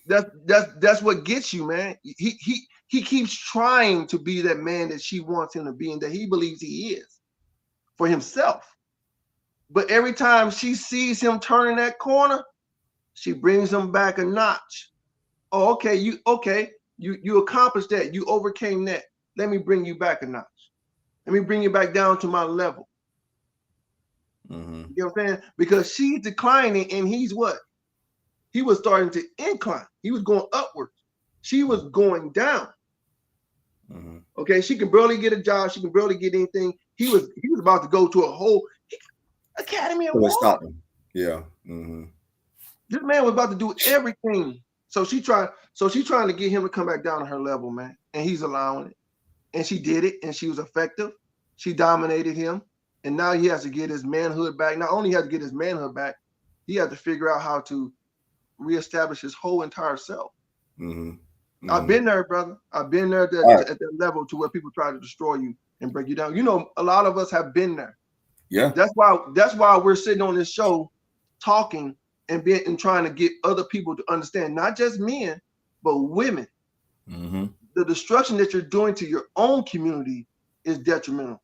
that's what gets you, man. He keeps trying to be that man that she wants him to be and that he believes he is for himself. But every time she sees him turning that corner, she brings him back a notch. Oh, okay, you accomplished that. You overcame that. Let me bring you back a notch. Let me bring you back down to my level. Mm-hmm. You know what I'm saying? Because she's declining and he's what? He was starting to incline. He was going upwards. She was going down. Mm-hmm. Okay, she can barely get a job. She can barely get anything. He was about to go to a whole Academy Award. Stop him. Yeah. Mm-hmm. This man was about to do everything. So she's trying to get him to come back down to her level, man. And he's allowing it. And she did it, and she was effective. She dominated him. And now he has to get his manhood back. Not only has to get his manhood back, he has to figure out how to reestablish his whole entire self. Mm-hmm. Mm-hmm. I've been there, brother. I've been there at that level to where people try to destroy you and break you down. You know, a lot of us have been there. Yeah. That's why we're sitting on this show talking and trying to get other people to understand, not just men, but women. Mm-hmm. The destruction that you're doing to your own community is detrimental.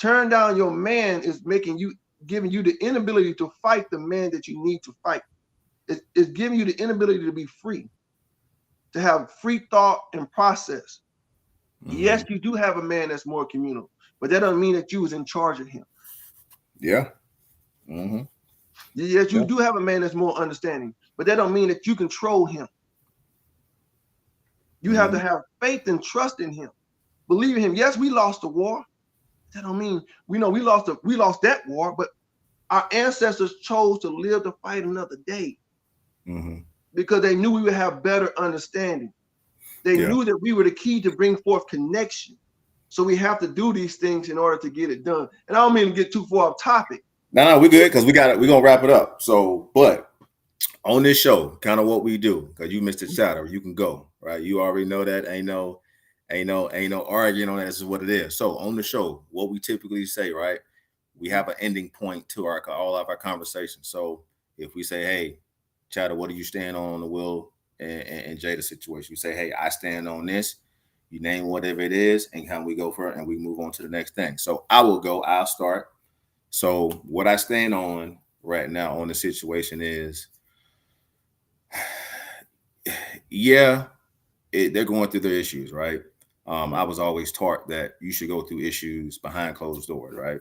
Turn down your man is making you giving you the inability to fight the man that you need to fight. It's giving you the inability to be free, to have free thought and process. Mm-hmm. Yes, you do have a man that's more communal, but that doesn't mean that you was in charge of him. Yeah. Mm-hmm. Yes, you do have a man that's more understanding, but that don't mean that you control him. You have to have faith and trust in him. Believe in him. Yes, we lost the war. That don't mean we lost that war, but our ancestors chose to live to fight another day because they knew we would have better understanding. They knew that we were the key to bring forth connection. So we have to do these things in order to get it done. And I don't mean to get too far off topic. No, we're good because we're gonna wrap it up. So, but on this show, kind of what we do, because you missed a shadow, you can go, right? You already know that. Ain't no arguing on that. This is what it is. So on the show, what we typically say, right? We have an ending point to all of our conversations. So if we say, hey, Chatter, what do you stand on the Will and Jada situation? You say, hey, I stand on this. You name whatever it is, and how we go for it, and we move on to the next thing. So I'll start. So what I stand on right now on the situation is, they're going through their issues, right? I was always taught that you should go through issues behind closed doors, right?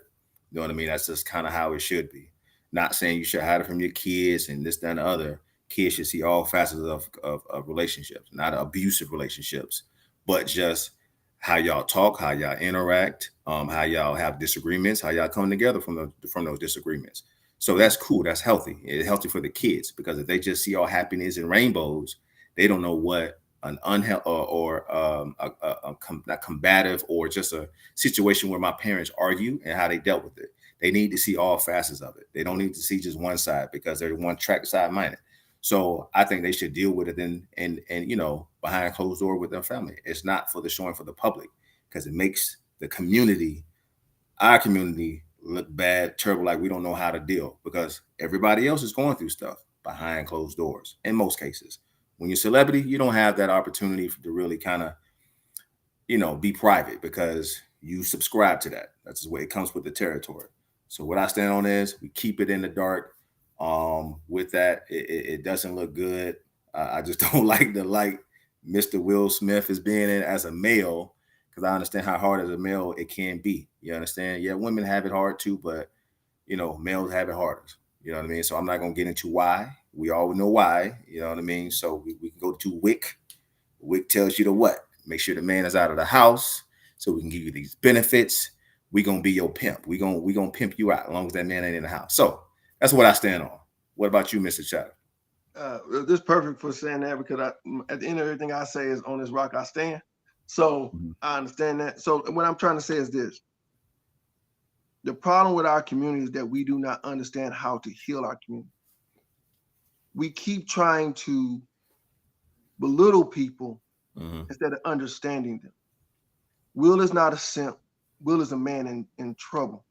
You know what I mean? That's just kind of how it should be. Not saying you should hide it from your kids and this, that, and the other. Kids should see all facets of relationships, not abusive relationships, but just how y'all talk, how y'all interact, how y'all have disagreements, how y'all come together from those disagreements. So that's cool. That's healthy. It's healthy for the kids, because if they just see all happiness and rainbows, they don't know what an unhealthy not combative, or just a situation where my parents argue and how they dealt with it. They need to see all facets of it. They don't need to see just one side, because they're one track side minded. So I think they should deal with it and behind closed door with their family. It's not for the showing for the public, because it makes the community, our community, look bad, terrible, like we don't know how to deal, because everybody else is going through stuff behind closed doors in most cases. When you're a celebrity, you don't have that opportunity to really kind of, be private, because you subscribe to that. That's the way it comes with the territory. So what I stand on is we keep it in the dark. With that, it doesn't look good. I just don't like Mr. Will Smith is being in as a male, because I understand how hard as a male it can be. You understand? Yeah, women have it hard too, but males have it harder. You know what I mean? So I'm not gonna get into why. We all know why. You know what I mean? So we can go to Wick. Wick tells you to what? Make sure the man is out of the house, so we can give you these benefits. We gonna be your pimp. We gonna pimp you out as long as that man ain't in the house. So that's what I stand on. What about you, Mr. Chatter? This is perfect for saying that, because at the end of everything I say is on this rock I stand. So I understand that. So what I'm trying to say is this. The problem with our community is that we do not understand how to heal our community. We keep trying to belittle people instead of understanding them. Will is not a simp. Will is a man in trouble.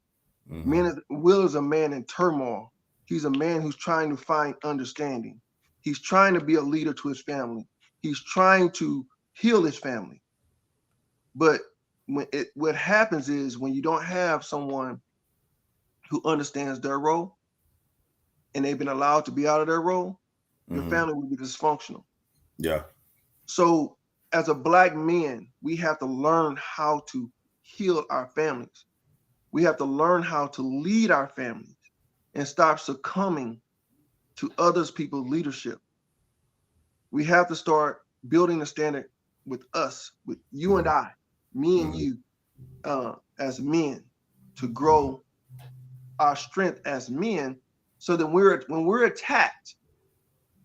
Will is a man in turmoil. He's a man who's trying to find understanding. He's trying to be a leader to his family. He's trying to heal his family. But what happens is, when you don't have someone who understands their role and they've been allowed to be out of their role, your family will be dysfunctional. Yeah. So as a Black men, we have to learn how to heal our families. We have to learn how to lead our families and stop succumbing to others people's leadership. We have to start building a standard with us, with you and I, me and you, as men, to grow our strength as men, so that when we're attacked,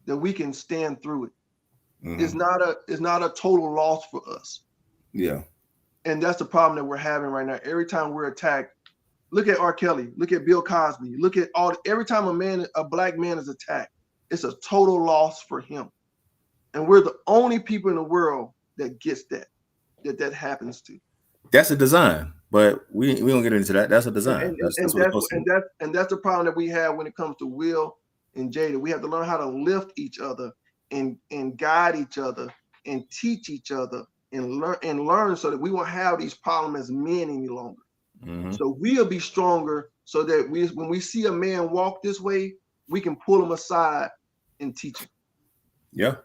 that we can stand through it. It's not a total loss for us. Yeah. And that's the problem that we're having right now. Every time we're attacked, look at R. Kelly, look at Bill Cosby, look at every time a Black man is attacked, it's a total loss for him. And we're the only people in the world that gets that happens to. That's a design, but we don't get into that. That's a design. And that's the problem that we have when it comes to Will and Jada. We have to learn how to lift each other and guide each other and teach each other and learn so that we won't have these problems as men any longer. Mm-hmm. So we'll be stronger so that when we see a man walk this way, we can pull him aside and teach him. Yeah,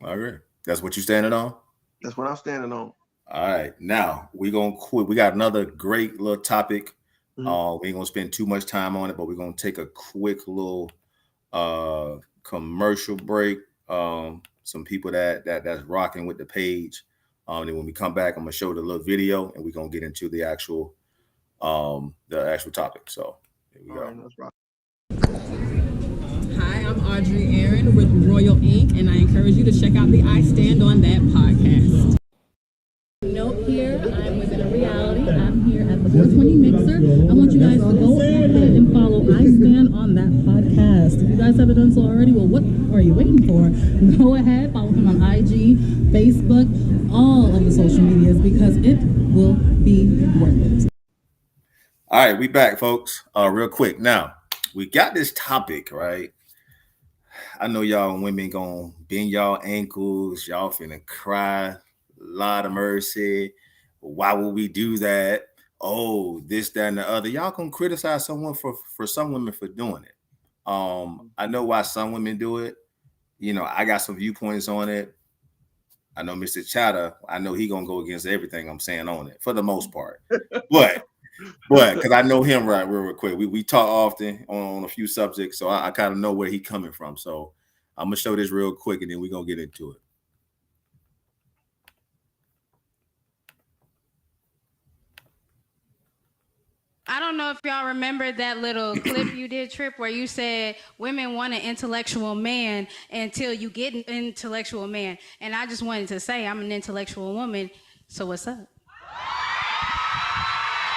I agree. That's what you standing on? That's what I'm standing on. All right. Now we're gonna quit. We got another great little topic. We ain't gonna spend too much time on it, but we're gonna take a quick little commercial break. Some people that's rocking with the page. And when we come back, I'm gonna show the little video and we're gonna get into the actual topic. So here we go. Right, that's right. Hi, I'm Audrey Aaron with Royal Inc., and I encourage you to check out the I Stand on That podcast. Note here, I'm within a reality. I'm here at the 420 Mixer. I want you guys to go ahead and follow I Stand on That podcast. If you guys haven't done so already, well, what are you waiting for? Go ahead, follow him on IG, Facebook, all of the social medias, because it will be worth it. All right, we back, folks. Real quick. Now, we got this topic, right? I know y'all women gonna bend y'all ankles. Y'all finna cry. Lot of mercy. Why would we do that? Oh, this, that, and the other. Y'all gonna criticize someone for some women for doing it. I know why some women do it. You know, I got some viewpoints on it. I know Mr. Jada, I know he gonna go against everything I'm saying on it for the most part. But because I know him right real quick. We talk often on a few subjects, so I kind of know where he's coming from. So I'm gonna show this real quick and then we're gonna get into it. I don't know if y'all remember that little clip you did, Trip, where you said women want an intellectual man until you get an intellectual man. And I just wanted to say I'm an intellectual woman, so what's up?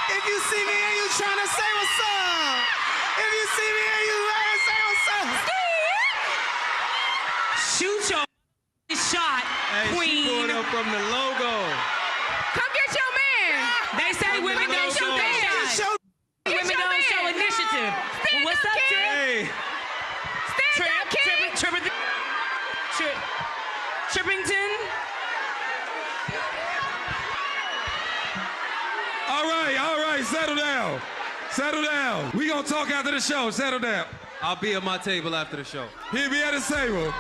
If you see me and you trying to say what's up, if you see me and you ready to say what's up, shoot your shot, queen. She pulled up from the logo. Come get your man. They say women don't shoot their shot. Women don't show initiative. Well, what's up, Trip? Hey. Trippington? All right, settle down. Settle down. We gonna talk after the show. Settle down. I'll be at my table after the show. He'll be at the table.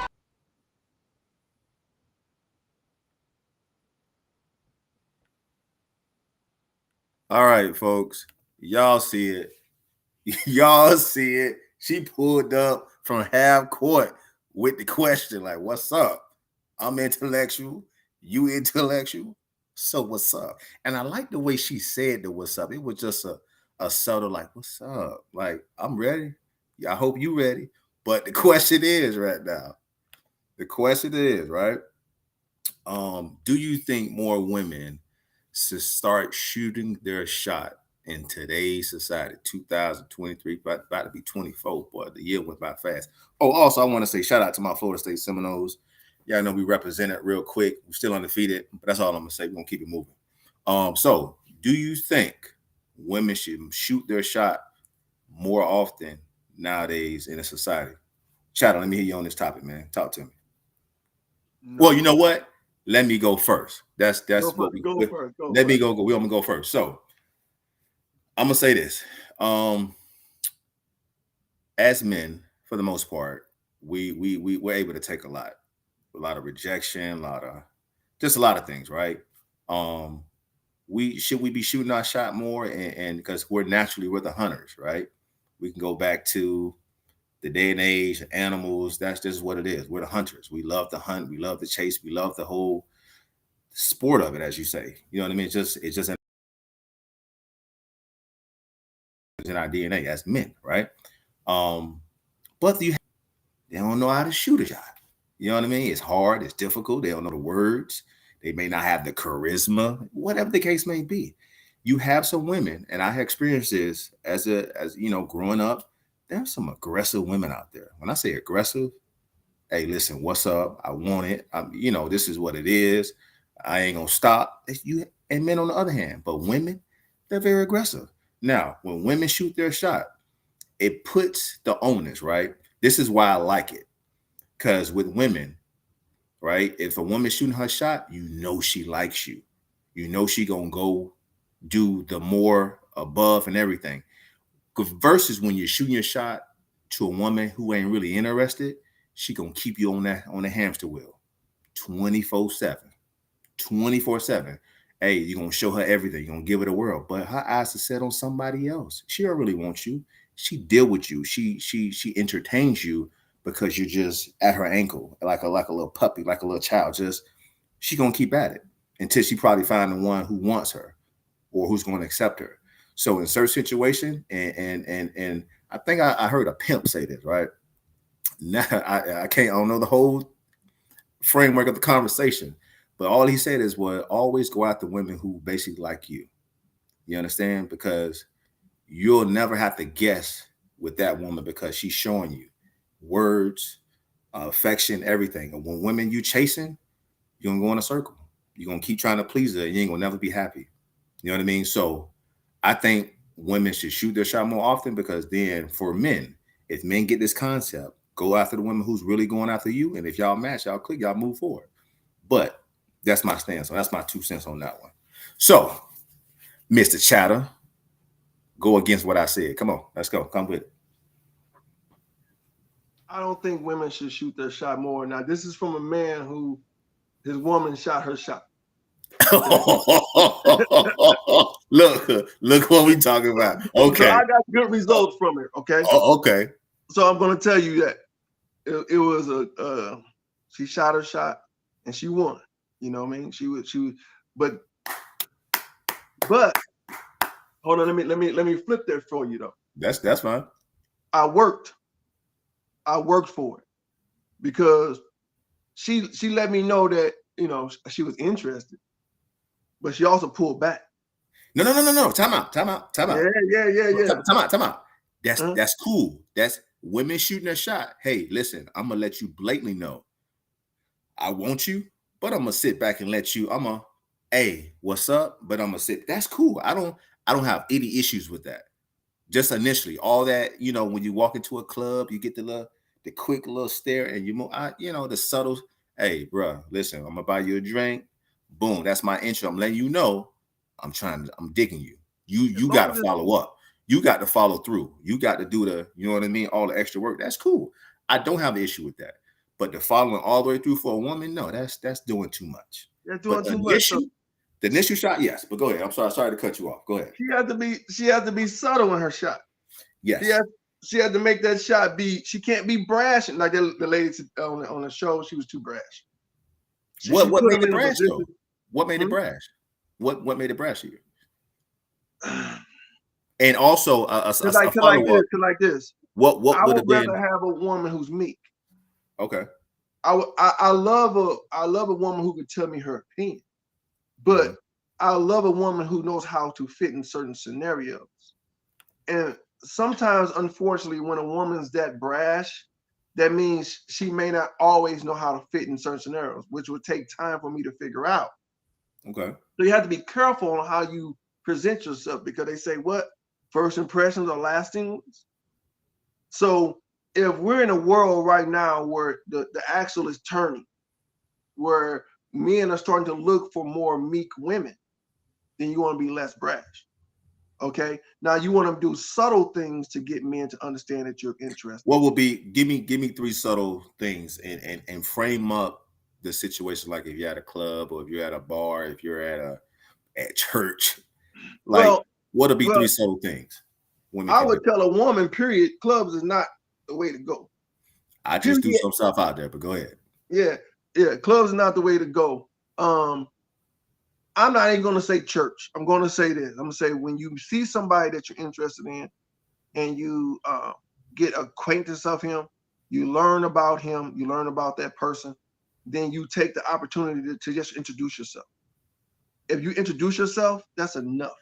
All right, folks. Y'all see it. Y'all see it. She pulled up from half court with the question, like, what's up? I'm intellectual. You intellectual. So what's up? And I like the way she said the what's up. It was just a subtle, like, what's up? Like, I'm ready. Yeah, I hope you ready. But the question is right now. The question is, right? Do you think more women should start shooting their shot in today's society? 2023, about to be 24, boy. The year went by fast. Oh, also, I want to say shout out to my Florida State Seminoles. Yeah, I know we represent it real quick. We're still undefeated, but that's all I'm gonna say. We're gonna keep it moving. So do you think women should shoot their shot more often nowadays in a society? Chad, let me hear you on this topic, man. Talk to me. No. Well, you know what? Let me go first. That's what we go first. Let me go. We're gonna go first. So I'm gonna say this. As men, for the most part, we're able to take a lot of rejection, a lot of things, right? Should we be shooting our shot more? And because we're the hunters, right? We can go back to the day and age, animals. That's just what it is. We're the hunters. We love to hunt. We love to chase. We love the whole sport of it, as you say. You know what I mean? It's just in our DNA as men, right? But they don't know how to shoot a shot. You know what I mean? It's hard. It's difficult. They don't know the words. They may not have the charisma, whatever the case may be. You have some women, and I have experienced this as you know, growing up. There's some aggressive women out there. When I say aggressive, hey, listen, what's up? I want it. You know, this is what it is. I ain't gonna stop. And men on the other hand, but women, they're very aggressive. Now, when women shoot their shot, it puts the onus, right? This is why I like it. Because with women, right, if a woman's shooting her shot, you know she likes you. You know she gonna go do the more above and everything. Versus when you're shooting your shot to a woman who ain't really interested, she gonna keep you on the hamster wheel 24/7. 24/7. Hey, you're gonna show her everything, you're gonna give her the world, but her eyes are set on somebody else. She don't really want you. She deal with you. She entertains you because you're just at her ankle, like a little puppy, like a little child. Just she gonna keep at it until she probably find the one who wants her or who's gonna accept her. So in certain situation, and I think I heard a pimp say this, right? Now I can't, I don't know the whole framework of the conversation, but all he said is, well, always go after women who basically like you. You understand? Because you'll never have to guess with that woman because she's showing you words, affection, everything. And when women you chasing, you're gonna go in a circle. You're gonna keep trying to please her. You ain't gonna never be happy. You know what I mean? So I think women should shoot their shot more often, because then for men, if men get this concept, go after the woman who's really going after you. And if y'all match, y'all click, y'all move forward. But that's my stance. So that's my 2 cents on that one. So, Mr. Chatter, go against what I said. Come on, let's go. Come with it. I don't think women should shoot their shot more. Now, this is from a man who his woman shot her shot. look what we talking about. Okay. So I got good results from it. Okay. Oh, okay. So I'm going to tell you that it was she shot her shot and she won. You know what I mean? She was, but hold on, let me flip that for you though. That's fine. I worked for it because she let me know that, you know, she was interested, but she also pulled back. No. Time out. Yeah. Time out. That's cool. That's women shooting a shot. Hey, listen, I'm gonna let you blatantly know I want you, but I'm gonna sit back and let you. Hey, what's up? But I'm gonna sit. That's cool. I don't have any issues with that. Just initially, all that, you know, when you walk into a club, you get the quick little stare, and you move. The subtle. Hey, bro, listen, I'm gonna buy you a drink. Boom, that's my intro. I'm letting you know I'm digging you. You got to follow up. You got to follow through. You got to do you know what I mean? All the extra work. That's cool. I don't have an issue with that. But the following all the way through for a woman, no, that's doing too much. They're doing too much. The initial shot, yes. But go ahead. I'm sorry to cut you off. Go ahead. She had to be subtle in her shot. Yes. She had to make that shot she can't be brash. Like the lady on the show, she was too brash. What made it brash though? What made it brash? What made it brash here? And also a follow-up. Like this. What would have been? I would rather have a woman who's meek. Okay. I love a woman who can tell me her opinion, but I love a woman who knows how to fit in certain scenarios. And sometimes, unfortunately, when a woman's that brash, that means she may not always know how to fit in certain scenarios, which would take time for me to figure out. Okay. So you have to be careful on how you present yourself, because they say what first impressions are lasting ones. So if we're in a world right now where the axle is turning, where men are starting to look for more meek women, then you want to be less brash. Okay. Now you want to do subtle things to get men to understand that you're interested. What will be? Give me 3 subtle things and frame up the situation. Like if you're at a club, or if you're at a bar, if you're at church. Like what would be 3 subtle things? I would tell a woman, period, clubs is not the way to go. I just threw some stuff out there, but go ahead. Yeah, clubs is not the way to go. I'm not even going to say church. I'm going to say this. I'm going to say when you see somebody that you're interested in and you get acquaintance of him, you learn about him, you learn about that person, then you take the opportunity to just introduce yourself. If you introduce yourself, that's enough.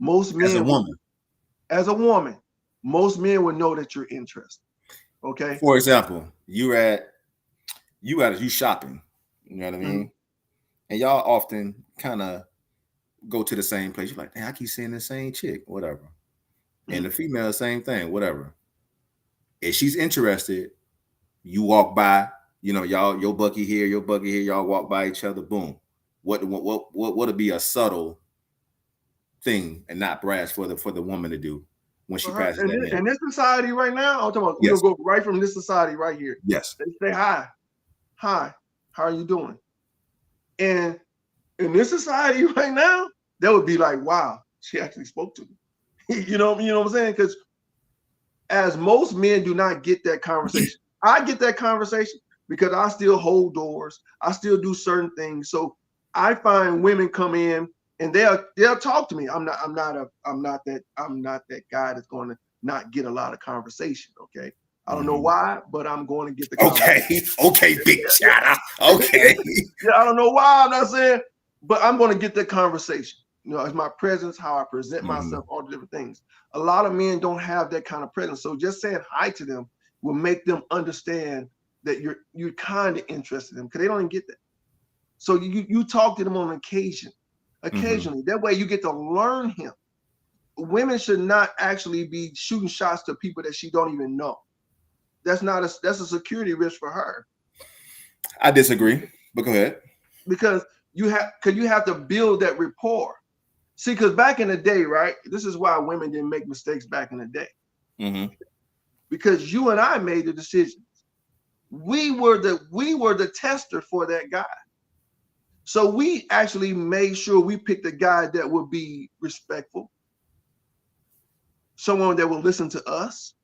Most men, as a woman, most men would know that you're interested. Okay. For example, you shopping, you know what I mean? And y'all often kind of go to the same place. You're like, I keep seeing the same chick, whatever. And the female, same thing, whatever. If she's interested, you walk by, you know, your bucky here, y'all walk by each other, boom. What would be a subtle thing and not brass for the woman to do when she For her. passes And that in man. this society right now, I'm talking about Yes. we'll go right from this society right here. Yes. They say hi, how are you doing? And in this society right now, that would be like, wow, she actually spoke to me. you know what I'm saying? Because as most men do not get that conversation. I get that conversation because I still hold doors. I still do certain things. So I find women come in and they'll talk to me. I'm not that guy that's going to not get a lot of conversation. Okay. I don't know why, but I'm going to get the conversation. Okay, big Jada. Okay. Yeah, I don't know why. I'm not saying, but I'm going to get the conversation. You know, it's my presence, how I present myself, all the different things. A lot of men don't have that kind of presence. So just saying hi to them will make them understand that you're kind of interested in them because they don't even get that. So you talk to them on occasionally. That way you get to learn him. Women should not actually be shooting shots to people that she don't even know. That's a security risk for her. I disagree, but go ahead. Because you have to build that rapport. See, because back in the day, right? This is why women didn't make mistakes back in the day. Because you and I made the decisions. We were the tester for that guy. So we actually made sure we picked a guy that would be respectful, someone that would listen to us,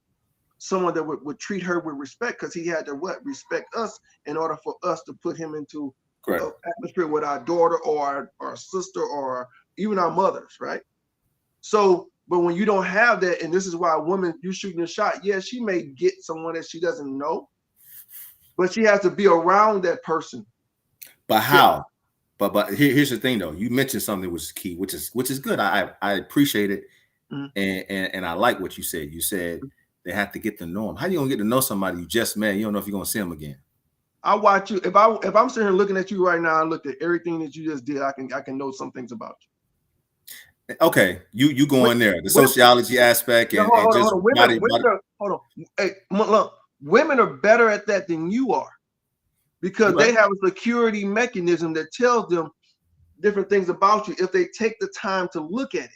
someone that would treat her with respect, because he had to respect us in order for us to put him into an atmosphere with our daughter or our sister or even our mothers, right? So, but when you don't have that, and this is why a woman, you're shooting a shot, yeah, she may get someone that she doesn't know, but she has to be around that person. But how? Yeah. But here's the thing though. You mentioned something which is key, which is good. I appreciate it. And I like what you said. You said they have to get to know them. How you gonna get to know somebody you just met? You don't know if you're gonna see them again. I watch you. If I'm sitting here looking at you right now, I looked at everything that you just did. I can know some things about you. Okay, you go in there, the sociology aspect and just hold on. Hey, look, women are better at that than you are, because they have a security mechanism that tells them different things about you if they take the time to look at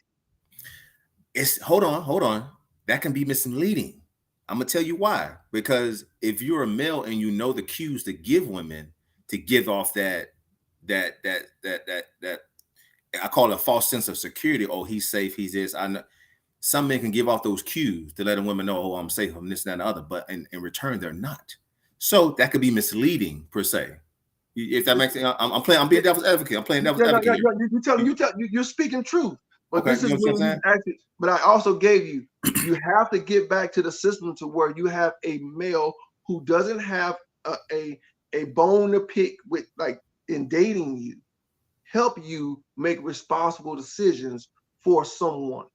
it. Hold on. That can be misleading. I'm gonna tell you why. Because if you're a male and you know the cues to give women to give off that I call it a false sense of security. Oh, he's safe. He's this. I know some men can give off those cues to let a woman know, oh, I'm safe. I'm this, that, and the other. But in return, they're not. So that could be misleading per se. If that makes sense, I'm being devil's advocate. I'm playing devil's advocate. You're speaking truth. But okay, this is when but I also gave you have to get back to the system to where you have a male who doesn't have a bone to pick with, like, in dating you, help you make responsible decisions for someone.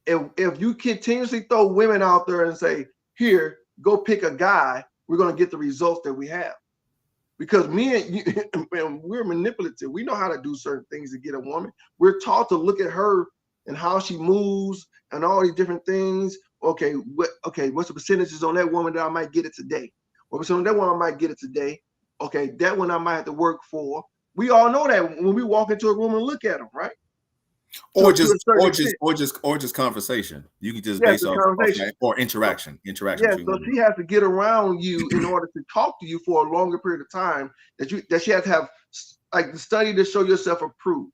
If you continuously throw women out there and say, here, go pick a guy, we're going to get the results that we have. Because me and you, we're manipulative. We know how to do certain things to get a woman. We're taught to look at her and how she moves and all these different things. Okay, what's the percentages on that woman that I might get it today? What percent on that one I might get it today? Okay, that one I might have to work for. We all know that when we walk into a room and look at them, right? Or just conversation. You can just base off that, or interaction. Yeah, so she has to get around you in order to talk to you for a longer period of time. That she has to have, like, the study to show yourself approved.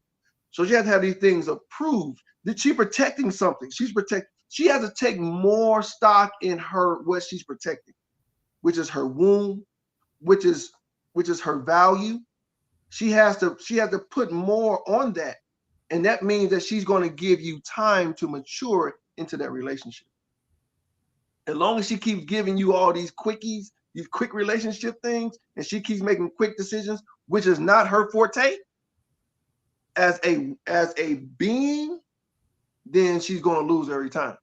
So she has to have these things approved. That she's protecting something. She has to take more stock in what she's protecting, which is her womb, which is her value. She has to put more on that. And that means that she's going to give you time to mature into that relationship. As long as she keeps giving you all these quickies, these quick relationship things, and she keeps making quick decisions, which is not her forte, as a being, then she's going to lose every time.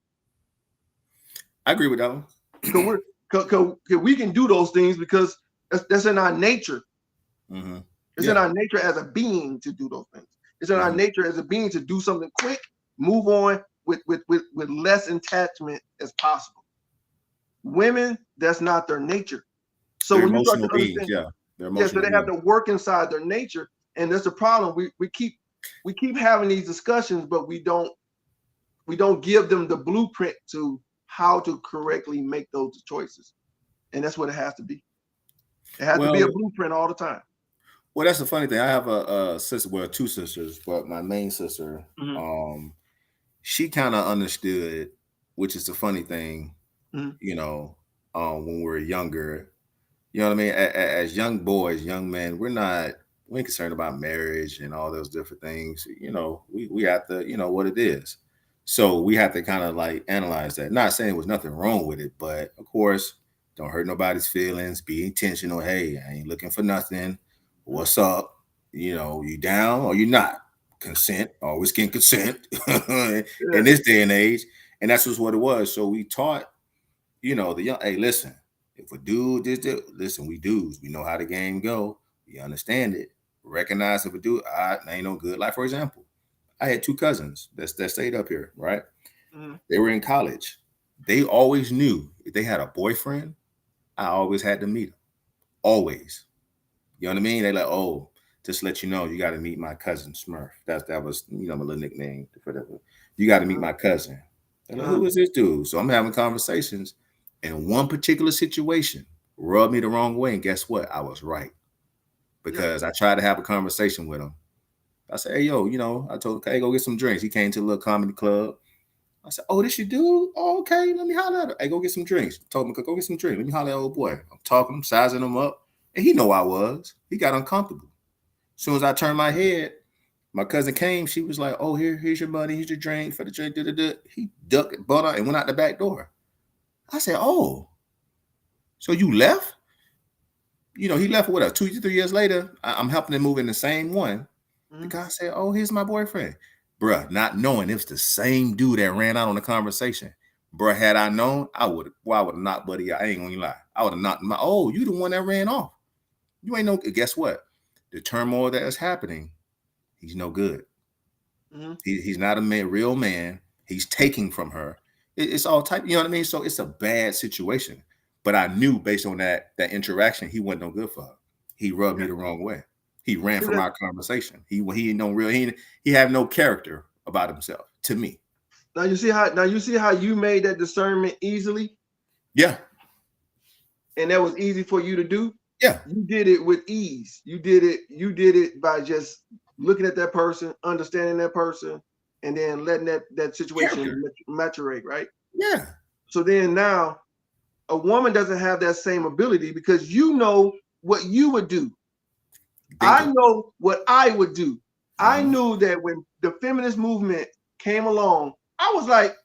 I agree with that one. Because we can do those things because that's in our nature. It's in our nature as a being to do those things. It's in our nature as a being to do something quick, move on with less attachment as possible. Women, that's not their nature. So they're when emotional you start to beings, so they have to work inside their nature, and that's the problem. We keep we keep having these discussions, but we don't give them the blueprint to how to correctly make those choices. And that's what it has to be. It has to be a blueprint all the time. Well, that's the funny thing. I have a sister, well, two sisters, but my main sister, she kind of understood, which is the funny thing, you know, when we're younger, you know what I mean? As young boys, young men, we ain't concerned about marriage and all those different things. You know, we have to, you know, what it is. So we have to kind of like analyze that. Not saying there was nothing wrong with it, but of course, don't hurt nobody's feelings. Be intentional. Hey, I ain't looking for nothing. What's up? You know, you down or you not? Consent. Always get consent in this day and age. And that's just what it was. So we taught, you know, the young, hey, listen, if a dude listen, we dudes. We know how the game go. We understand it. Recognize if a dude, ain't no good. Like, for example, I had two cousins that stayed up here, right? They were in college. They always knew if they had a boyfriend, I always had to meet him. Always. You know what I mean? They like, oh, just let you know, you got to meet my cousin Smurf. That was, you know, my little nickname for that. You got to meet my cousin. Like, who is this dude? So I'm having conversations, and one particular situation rubbed me the wrong way. And guess what? I was right, because I tried to have a conversation with him. I said, hey, yo, you know, I told him, hey, go get some drinks. He came to a little comedy club. I said, oh, this your dude? Oh, okay, let me holler at him. Hey, go get some drinks. Told him, go get some drinks. Let me holler at old boy. I'm talking him, sizing him up. And he know I was. He got uncomfortable. As soon as I turned my head, my cousin came. She was like, oh, here's your money. Here's your drink for the drink. He ducked, butt out, and went out the back door. I said, oh, so you left? You know, he left, what, 2 to 3 years later. I'm helping him move in the same one. The guy said, oh, here's my boyfriend. Bruh, not knowing it was the same dude that ran out on the conversation. Bruh, had I known, I would have knocked Buddy out. I ain't gonna lie. I would have knocked him out. Oh, you the one that ran off. You ain't no, guess what? The turmoil that is happening, he's no good. He's not a real man. He's taking from her. It's all type, you know what I mean? So it's a bad situation. But I knew based on that interaction, he wasn't no good for her. He rubbed me the wrong way. He ran from our conversation. He had no character about himself to me. Now you see how you made that discernment easily? Yeah. And that was easy for you to do? Yeah. You did it with ease. You did it by just looking at that person, understanding that person, and then letting that situation maturate, right? Yeah. So then now a woman doesn't have that same ability, because you know what you would do. I know what I would do. I knew that when the feminist movement came along, I was like,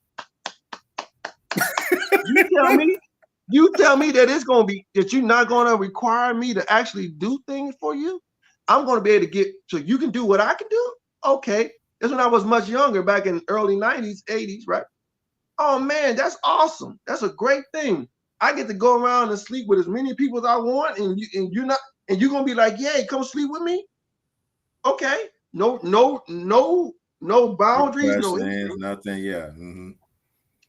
you tell me that it's gonna be that you're not gonna require me to actually do things for you. I'm gonna be able to get so you can do what I can do. Okay, that's when I was much younger, back in early 90s, 80s, right? Oh man, that's awesome. That's a great thing. I get to go around and sleep with as many people as I want, and you're gonna be like, yay, come sleep with me. Okay, no boundaries, no nothing. Yeah.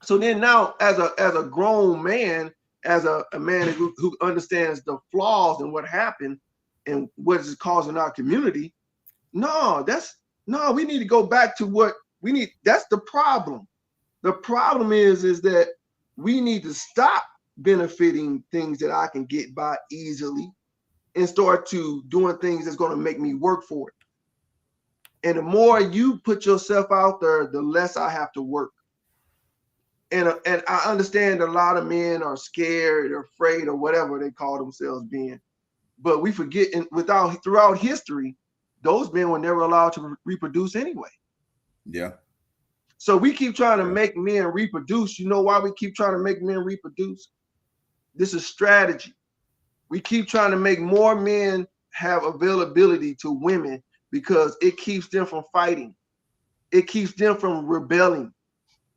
So then now, as a grown man, as a man who understands the flaws and what happened and what is causing our community, we need to go back to what we need. That's the problem. The problem is that we need to stop benefiting things that I can get by easily and start to doing things that's going to make me work for it. And the more you put yourself out there, the less I have to work. And I understand a lot of men are scared or afraid or whatever they call themselves being. But we forget, throughout history, those men were never allowed to reproduce anyway. Yeah. So we keep trying to make men reproduce. You know why we keep trying to make men reproduce? This is strategy. We keep trying to make more men have availability to women because it keeps them from fighting. It keeps them from rebelling.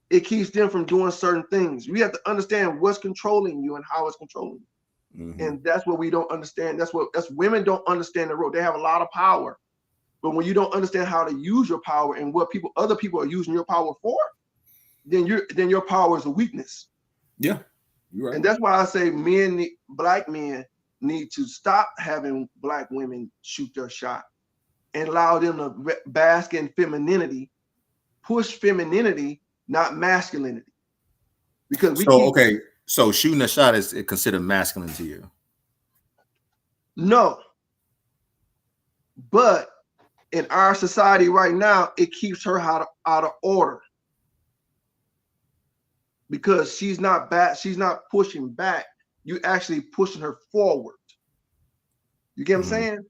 It keeps them from doing certain things. We have to understand what's controlling you and how it's controlling you. And that's what we don't understand. That's women don't understand the role. They have a lot of power. But when you don't understand how to use your power and what other people are using your power for, then your power is a weakness. Yeah, you're right. And that's why I say black men need to stop having black women shoot their shot and allow them to bask in femininity, push femininity, not masculinity. Because so shooting a shot is considered masculine to you? No, but in our society right now, it keeps her out of order because she's not pushing back. You actually pushing her forward. You get what I'm saying?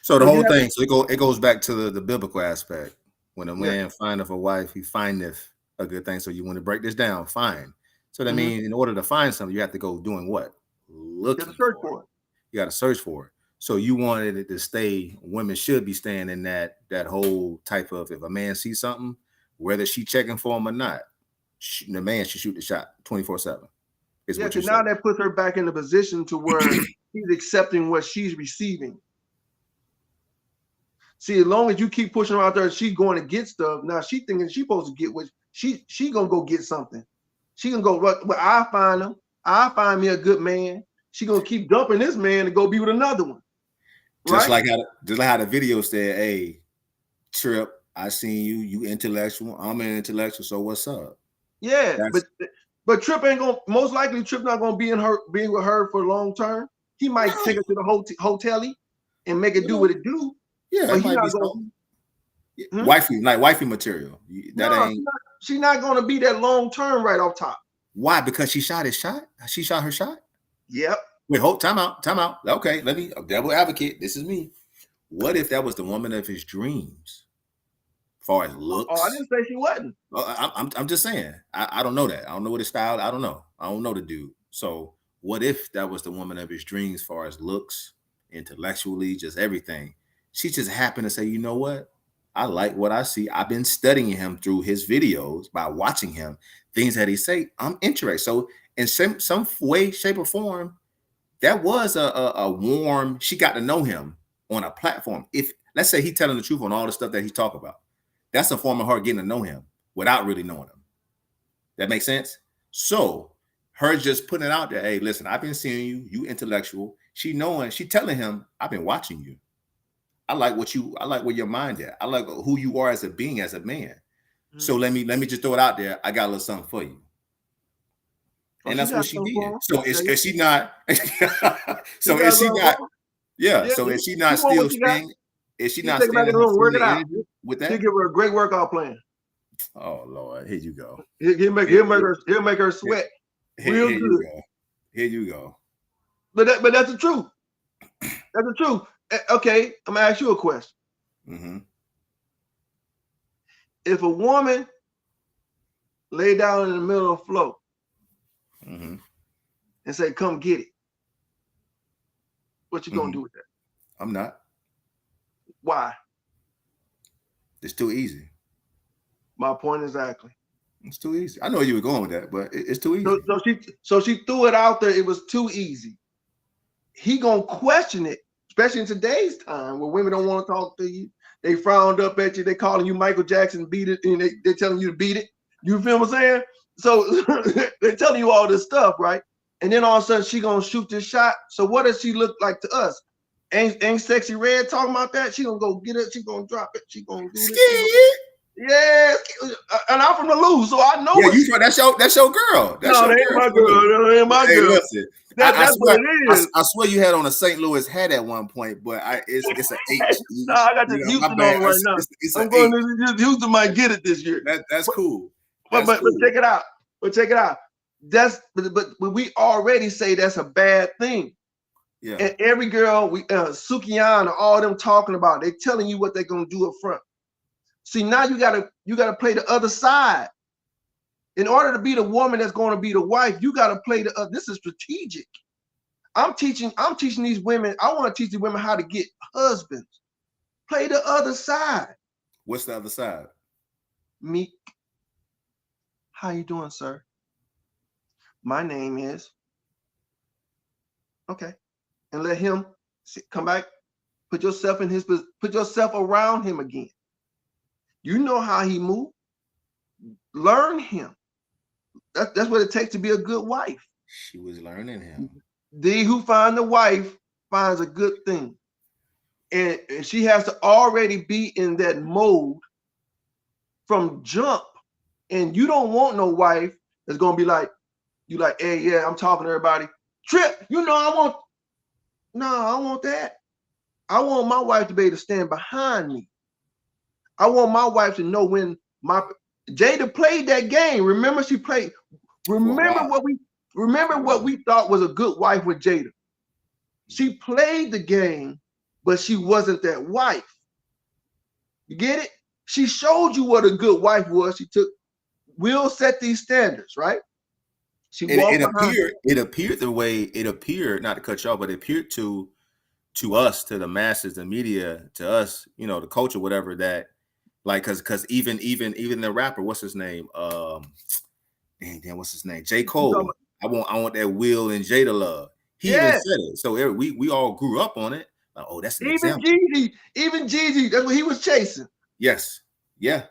So the whole thing, so it goes back to the biblical aspect. When a man findeth a wife, he findeth a good thing. So you want to break this down, fine. So that means in order to find something, you have to go doing what? Looking for it. You got to search for it. So you wanted it to stay. Women should be staying in that whole type of, if a man sees something, whether she checking for him or not, the man should shoot the shot 24/7. Yeah, because now that puts her back in the position to where he's accepting what she's receiving. See, as long as you keep pushing her out there, she's going to get stuff. Now she thinking she's supposed to get what she gonna go get something. She gonna go, well, I find him. I find me a good man. She gonna keep dumping this man to go be with another one. Just like how the video said, "Hey, Trip, I seen you. You intellectual. I'm an intellectual. So what's up?" Yeah, but Trip ain't gonna, most likely Trip not gonna being with her for long term. He might take her to the hotel and make it do what it do. Yeah, but it might be so. Wifey material. She's not gonna be that long term right off top. Why? Because she shot his shot. She shot her shot. Yep. Wait, hold, time out. Okay, let me, devil advocate. This is me. What if that was the woman of his dreams? As far as looks. Oh, I didn't say she wasn't. I'm just saying. I don't know that. I don't know what his style. I don't know. I don't know the dude. So what if that was the woman of his dreams, as far as looks, intellectually, just everything? She just happened to say, you know what? I like what I see. I've been studying him through his videos by watching him, things that he say. I'm interested. So in some way, shape, or form, that was a warm, she got to know him on a platform. If, let's say, he telling the truth on all the stuff that he talk about, that's a form of her getting to know him without really knowing him. That makes sense? So her just putting it out there, hey, listen, I've been seeing you, you intellectual. She telling him, I've been watching you. I like where your mind at. I like who you are as a being, as a man. Mm-hmm. So let me just throw it out there. I got a little something for you. And that's what she did. So is she not? So is she not? Yeah. So is she not still staying? Is she not staying work it out with that? He'll give her a great workout plan. Oh Lord, here you go. He'll make her sweat real good. Here you go. But that's the truth. That's the truth. Okay, I'm gonna ask you a question. Mm-hmm. If a woman lay down in the middle of the floor and say, "Come get it," what you gonna do with that? I'm not. Why? It's too easy. My point exactly. It's too easy. I know you were going with that, but it's too easy. So she threw it out there. It was too easy. He gonna question it, especially in today's time where women don't want to talk to you. They frowned up at you. They calling you Michael Jackson, beat it, and they're telling you to beat it. You feel what I'm saying? So they're telling you all this stuff, right? And then all of a sudden she gonna shoot this shot. So what does she look like to us? Ain't Sexy Red talking about that? She gonna go get it. She gonna drop it. She gonna do this. Yeah, and I'm from the Louvre, so I know. Yeah, that's your girl. That ain't my girl. That ain't my girl. Listen, that's what it is. I swear you had on a St. Louis hat at one point, but it's an H. No, I got this Houston on right now. I'm going to Houston. Might get it this year. That's cool. But check it out. But we already say that's a bad thing. Yeah. And every girl, Sukiana, all them talking about, they telling you what they're gonna do up front. See, now you gotta play the other side. In order to be the woman that's going to be the wife, you gotta play the. This is strategic. I'm teaching these women. I want to teach the women how to get husbands. Play the other side. What's the other side? Meek. How you doing, sir? My name is. Okay, and let him come back. Put yourself around him again. You know how he moves. Learn him. That's what it takes to be a good wife. She was learning him. Thee who find a wife finds a good thing. And she has to already be in that mode from jump. And you don't want no wife that's gonna be like, you like, hey, yeah, I'm talking to everybody. Trip, I want that. I want my wife to be able to stand behind me. I want my wife to know when Jada played that game. Remember, she played. Remember what we thought was a good wife with Jada. She played the game, but she wasn't that wife. You get it? She showed you what a good wife was. She took, Will set these standards, right? It appeared the way it appeared, not to cut you off, but it appeared to us, to the masses, the media, to us, the culture, whatever, that like, because even the rapper, what's his name? What's his name? J. Cole. I want that Will and Jada love. He even said it. So we all grew up on it. Like, oh, that's an example. Even Jeezy, that's what he was chasing. Yes. Yeah,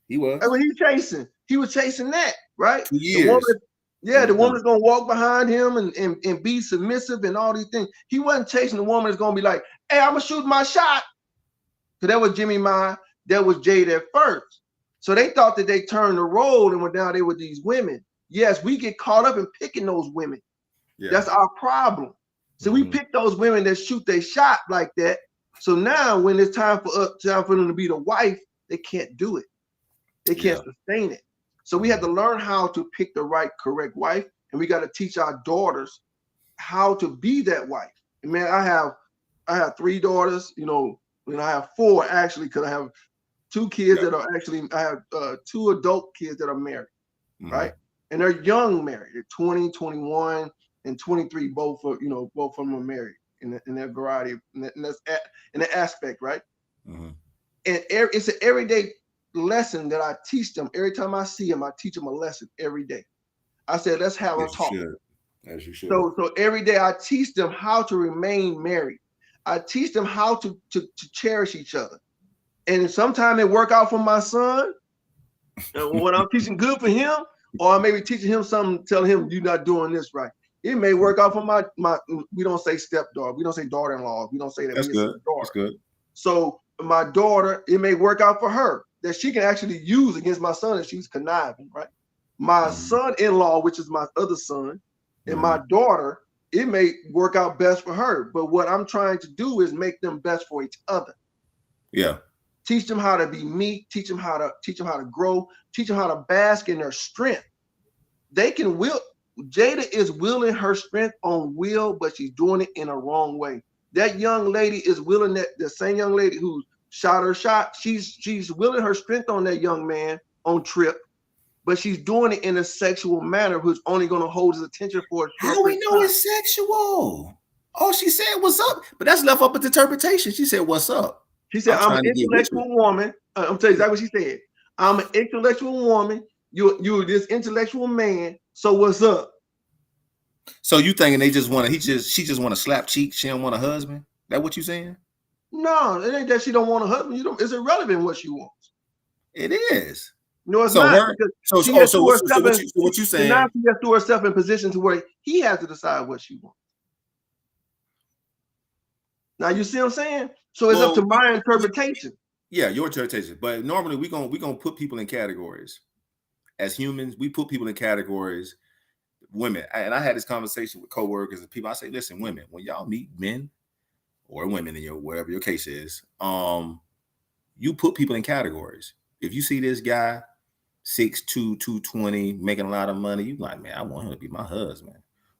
he was. That's what he was chasing. He was chasing that, right? 2 years. The woman's gonna walk behind him and be submissive and all these things. He wasn't chasing the woman that's gonna be like, hey, I'm gonna shoot my shot. Because that was Jimmy Ma, that was Jada at first. So they thought that they turned the role and went down there with these women. Yes, we get caught up in picking those women. Yeah. That's our problem. So we pick those women that shoot their shot like that. So now when it's time for them to be the wife, they can't do it. They can't sustain it. So we have to learn how to pick the right, correct wife, and we got to teach our daughters how to be that wife. And man, I have 3 daughters, and I have 4 actually, because I have 2 kids that are actually, I have 2 adult kids that are married, right? And they're young married. They're 20, 21, and 23. Both of them are married in that variety, in that aspect, right? And it's an everyday lesson that I teach them. Every time I see them, I teach them a lesson every day. I said, let's have a talk. As you should. So every day I teach them how to remain married. I teach them how to cherish each other. And sometimes it work out for my son. When I'm teaching good for him, or I may be teaching him something, telling him you're not doing this right. It may work out for my we don't say stepdaughter, we don't say daughter-in-law, we don't say that. That's good. That's good. So my daughter, it may work out for her that she can actually use against my son if she's conniving, right? My son-in-law, which is my other son, and my daughter, it may work out best for her. But what I'm trying to do is make them best for each other. Yeah. Teach them how to be meek, teach them how to grow, teach them how to bask in their strength. They can will. Jada is willing her strength on Will, but she's doing it in a wrong way. That young lady is willing that the same young lady who shot her shot, she's willing her strength on that young man on Trip, but she's doing it in a sexual manner, who's only going to hold his attention for a short How do we know it's sexual? Oh, she said what's up, but that's left up to interpretation. She said what's up. She said, I'm an intellectual woman. I'm telling you exactly what she said. I'm an intellectual woman. You're this intellectual man. So what's up? So you thinking they just want to? She just want to slap cheeks? She don't want a husband? That what you saying? No, it ain't that she don't want a husband. It's irrelevant what she wants. It is. No, it's not. So what you saying? Now she has to put herself in position to where he has to decide what she wants. Now you see what I'm saying? So it's up to my interpretation. Yeah, your interpretation. But normally we gonna put people in categories. As humans, we put people in categories. Women, and I had this conversation with coworkers and people. I say, listen, women, when y'all meet men or women in your whatever your case is, you put people in categories. If you see this guy 6'2", 220, making a lot of money, you like, man, I want him to be my husband.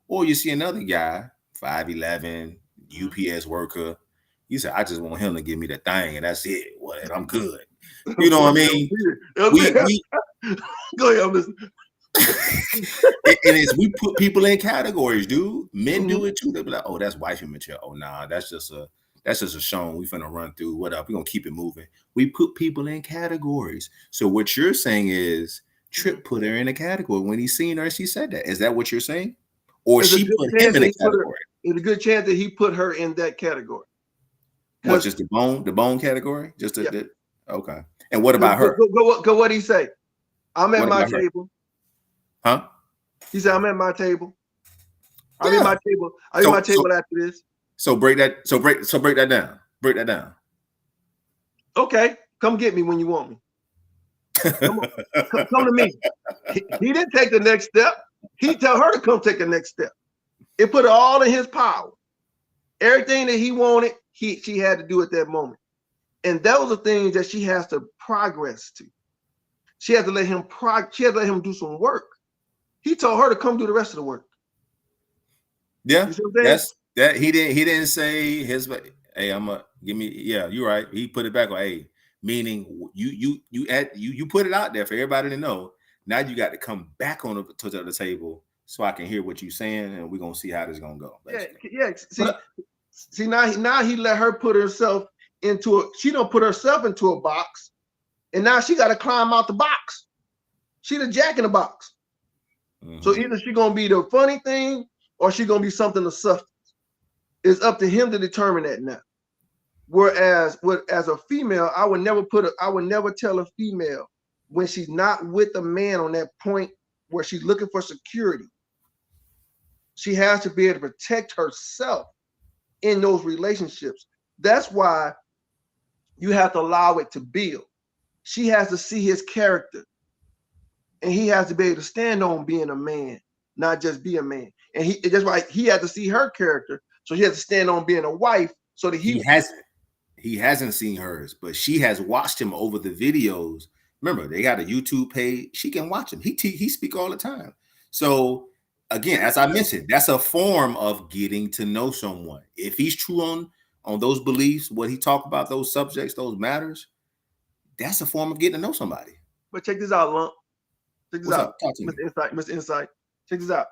Or you see another guy, 5'11", UPS worker. You say, I just want him to give me the thing, and that's it. Well, I'm good. You know what I mean? Go ahead, I'm listening. We put people in categories, dude. Men do it too. They'll be like, oh, that's wifey material. Oh, nah, that's just a shown. We finna run through. What up? We're gonna keep it moving. We put people in categories. So what you're saying is Trip put her in a category. When he seen her, she said that. Is that what you're saying? Or she put him in a category? There's a good chance that he put her in that category. What, just the bone category? Just okay. And what about her? Go what he say? I'm at my table. Huh? He said, I'm at my table. I'm at my table. I'm at my table after this. So break that down. Break that down. Okay, come get me when you want me. Come to me. He didn't take the next step. He tell her to come take the next step. It put it all in his power. Everything that he wanted, she had to do at that moment. And those are things that she has to progress to. She had to let him do some work. He told her to come do the rest of the work. Yeah, that's that. He didn't say his. Hey, yeah, you're right. He put it back on. Hey, meaning you put it out there for everybody to know. Now you got to come back on to the table so I can hear what you're saying, and we're gonna see how this is gonna go. Basically. Yeah. See now he let her put herself into she don't put herself into a box, and now she got to climb out the box. She the jack in the box. Mm-hmm. So either she gonna be the funny thing or she gonna be something of substance. It's up to him to determine that now. Whereas as a female, I would never tell a female when she's not with a man on that point where she's looking for security. She has to be able to protect herself in those relationships. That's why you have to allow it to build. She has to see his character. And he has to be able to stand on being a man, not just be a man. And that's why he had to see her character. So he has to stand on being a wife so that he hasn't seen hers, but she has watched him over the videos. Remember, they got a YouTube page. She can watch him. He speak all the time. So again, as I mentioned, that's a form of getting to know someone. If he's true on those beliefs, what he talk about, those subjects, those matters, that's a form of getting to know somebody. But check this out, Lump. Check this What's out, up? Talk to me. Mr. Insight. Check this out.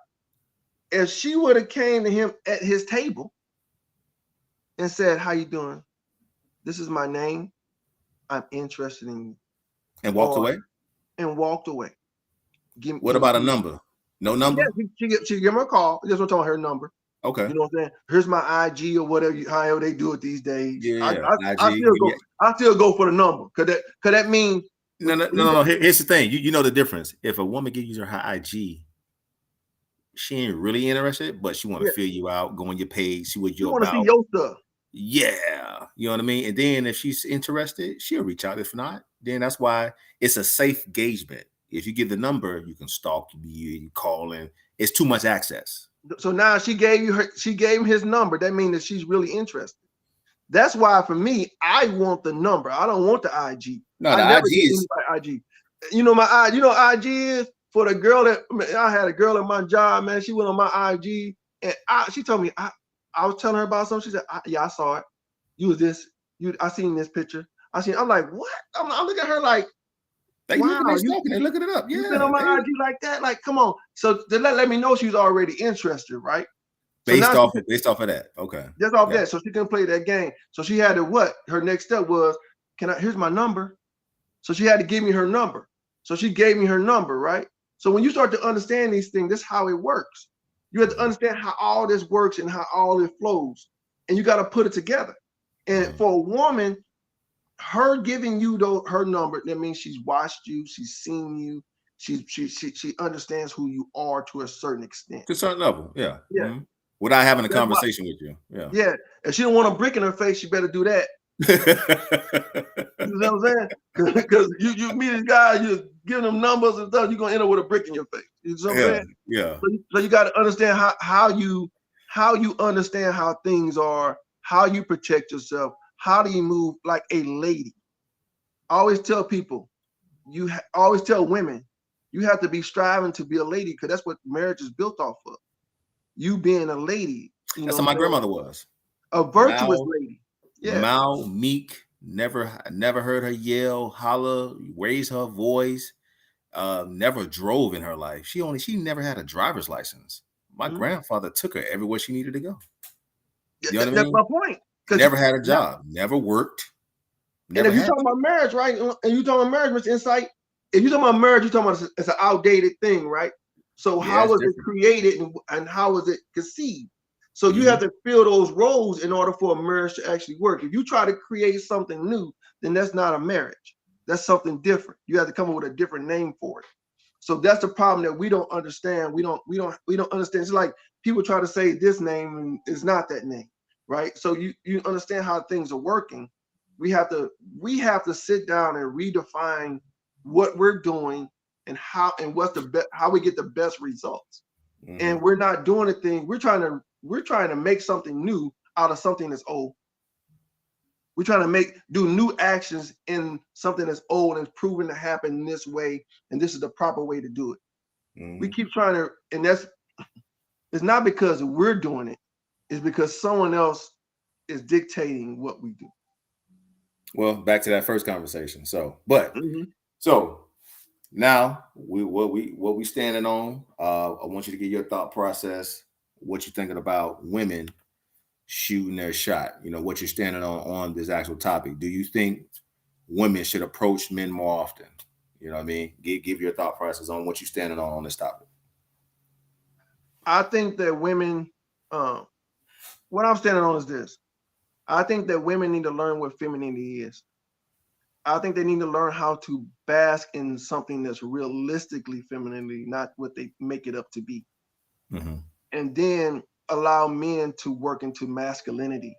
If she would have came to him at his table and said, "How you doing? This is my name. I'm interested in you," and walked away. What about a number? No number. Yeah, she give him a call. Just want to tell her number. Okay. You know what I'm saying? Here's my IG or whatever, however they do it these days. Yeah. I still go for the number. Could that mean? No. Here's the thing. You know the difference. If a woman gives you her IG, she ain't really interested, but she want to fill you out, go on your page, see what you're about. See your stuff. Yeah, you know what I mean. And then if she's interested, she'll reach out. If not, then that's why it's a safe engagement. If you give the number, you can stalk you call in. It's too much access. So now she gave him his number. That means that she's really interested. That's why for me, I want the number. I don't want the IG. No, the IG is IG. You know my IG is for the girl that I had a girl at my job, man. She went on my IG and she told me I was telling her about something. She said, "Yeah, I saw it. You was this. I seen this picture. I'm like, what? I'm looking at her like, wow, they looking it up. Yeah, you been on my IG like that? Like, come on." So to let me know she was already interested, right? Based off of that. Okay. Just off that. So she couldn't play that game. So she had to what? Her next step was, here's my number. So she had to give me her number. So she gave me her number, right? So when you start to understand these things, that's how it works. You have to understand how all this works and how all it flows. And you got to put it together. And for a woman, her giving you her number, that means she's watched you, she's seen you, she understands who you are to a certain extent. To a certain level, yeah. Yeah. Mm-hmm. Without having a conversation with you. Yeah. Yeah. If she don't want a brick in her face, she better do that. You know what I'm saying? Because you meet this guy, you're giving them numbers and stuff, you're gonna end up with a brick in your face. You know what I'm saying? Yeah. So you got to understand how you understand how things are, how you protect yourself, how do you move like a lady. I always tell people, always tell women, you have to be striving to be a lady because that's what marriage is built off of. You being a lady. That's how my grandmother was. A virtuous lady. Yeah. Mild, meek, never heard her yell, holler, raise her voice. Never drove in her life. She never had a driver's license. My grandfather took her everywhere she needed to go. You know what I mean? That's my point. Never had a job, never worked. And if you're talking about marriage, right? And you're talking about marriage, Mr. Insight, if you're talking about marriage, you're talking about it's an outdated thing, right? So how was it created and how was it conceived? So you have to fill those roles in order for a marriage to actually work. If you try to create something new, then that's not a marriage. That's something different. You have to come up with a different name for it. So that's the problem that we don't understand. We don't understand. It's like people try to say this name and it's not that name. right? So you understand how things are working. We have to sit down and redefine what we're doing and how and what's the best, how we get the best results. Mm-hmm. And we're not doing a thing. We're trying to make something new out of something that's old. We're trying to do new actions in something that's old and it's proven to happen this way, and this is the proper way to do it. Mm-hmm. We keep trying to, and it's not because we're doing it, it's because someone else is dictating what we do. Well, back to that first conversation. So now what we standing on. I want you to get your thought process. What you thinking about women shooting their shot? You know, what you're standing on this actual topic. Do you think women should approach men more often? You know what I mean? Give your thought process on what you're standing on this topic. I think that women, what I'm standing on is this. I think that women need to learn what femininity is. I think they need to learn how to bask in something that's realistically femininity, not what they make it up to be. Mm-hmm. And then allow men to work into masculinity,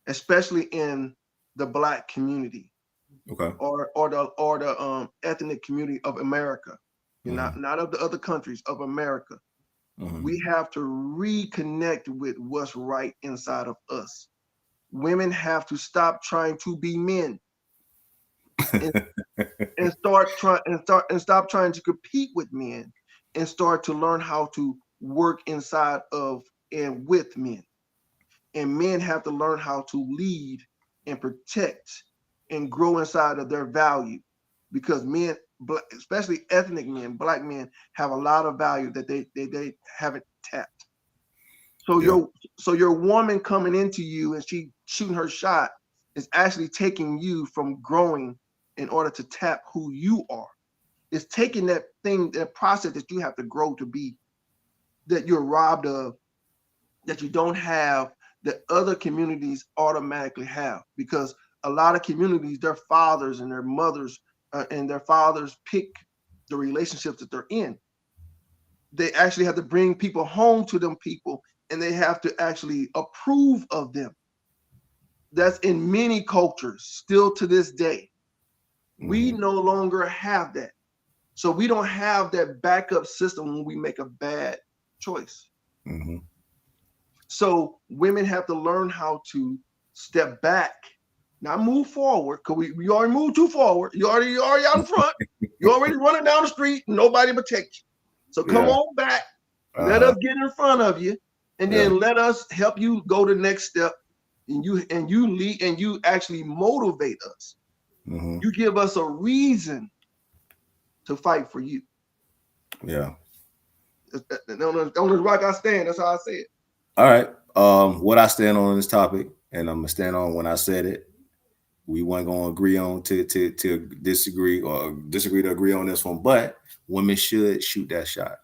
especially in the Black community, Okay. or the ethnic community of America, Mm-hmm. not of the other countries, of America. Mm-hmm. We have to reconnect with what's right inside of us. Women have to stop trying to be men and stop trying to compete with men, and start to learn how to work inside of and with men. And men have to learn how to lead and protect and grow inside of their value, because men, especially ethnic men, Black men, have a lot of value that they haven't tapped. So your woman coming into you and she shooting her shot is actually taking you from growing in order to tap who you are. It's taking that process that you have to grow to be, that you're robbed of, that you don't have, that other communities automatically have. Because a lot of communities, their fathers and their mothers and their fathers pick the relationships that they're in. They actually have to bring people home to them people, and they have to actually approve of them. That's in many cultures still to this day. Mm-hmm. We no longer have that. So we don't have that backup system when we make a bad choice. Mm-hmm. So women have to learn how to step back, not move forward, because we already moved too forward. You already out in front. You're already running down the street, nobody protect you. So come on back. Let us get in front of you, and then let us help you go to the next step. And you lead, and you actually motivate us. Mm-hmm. You give us a reason to fight for you. Yeah. On the rock I stand. That's how I say it. All right. What I stand on this topic, and I'm gonna stand on when I said it. We weren't gonna agree on to disagree to agree on this one, but women should shoot that shot.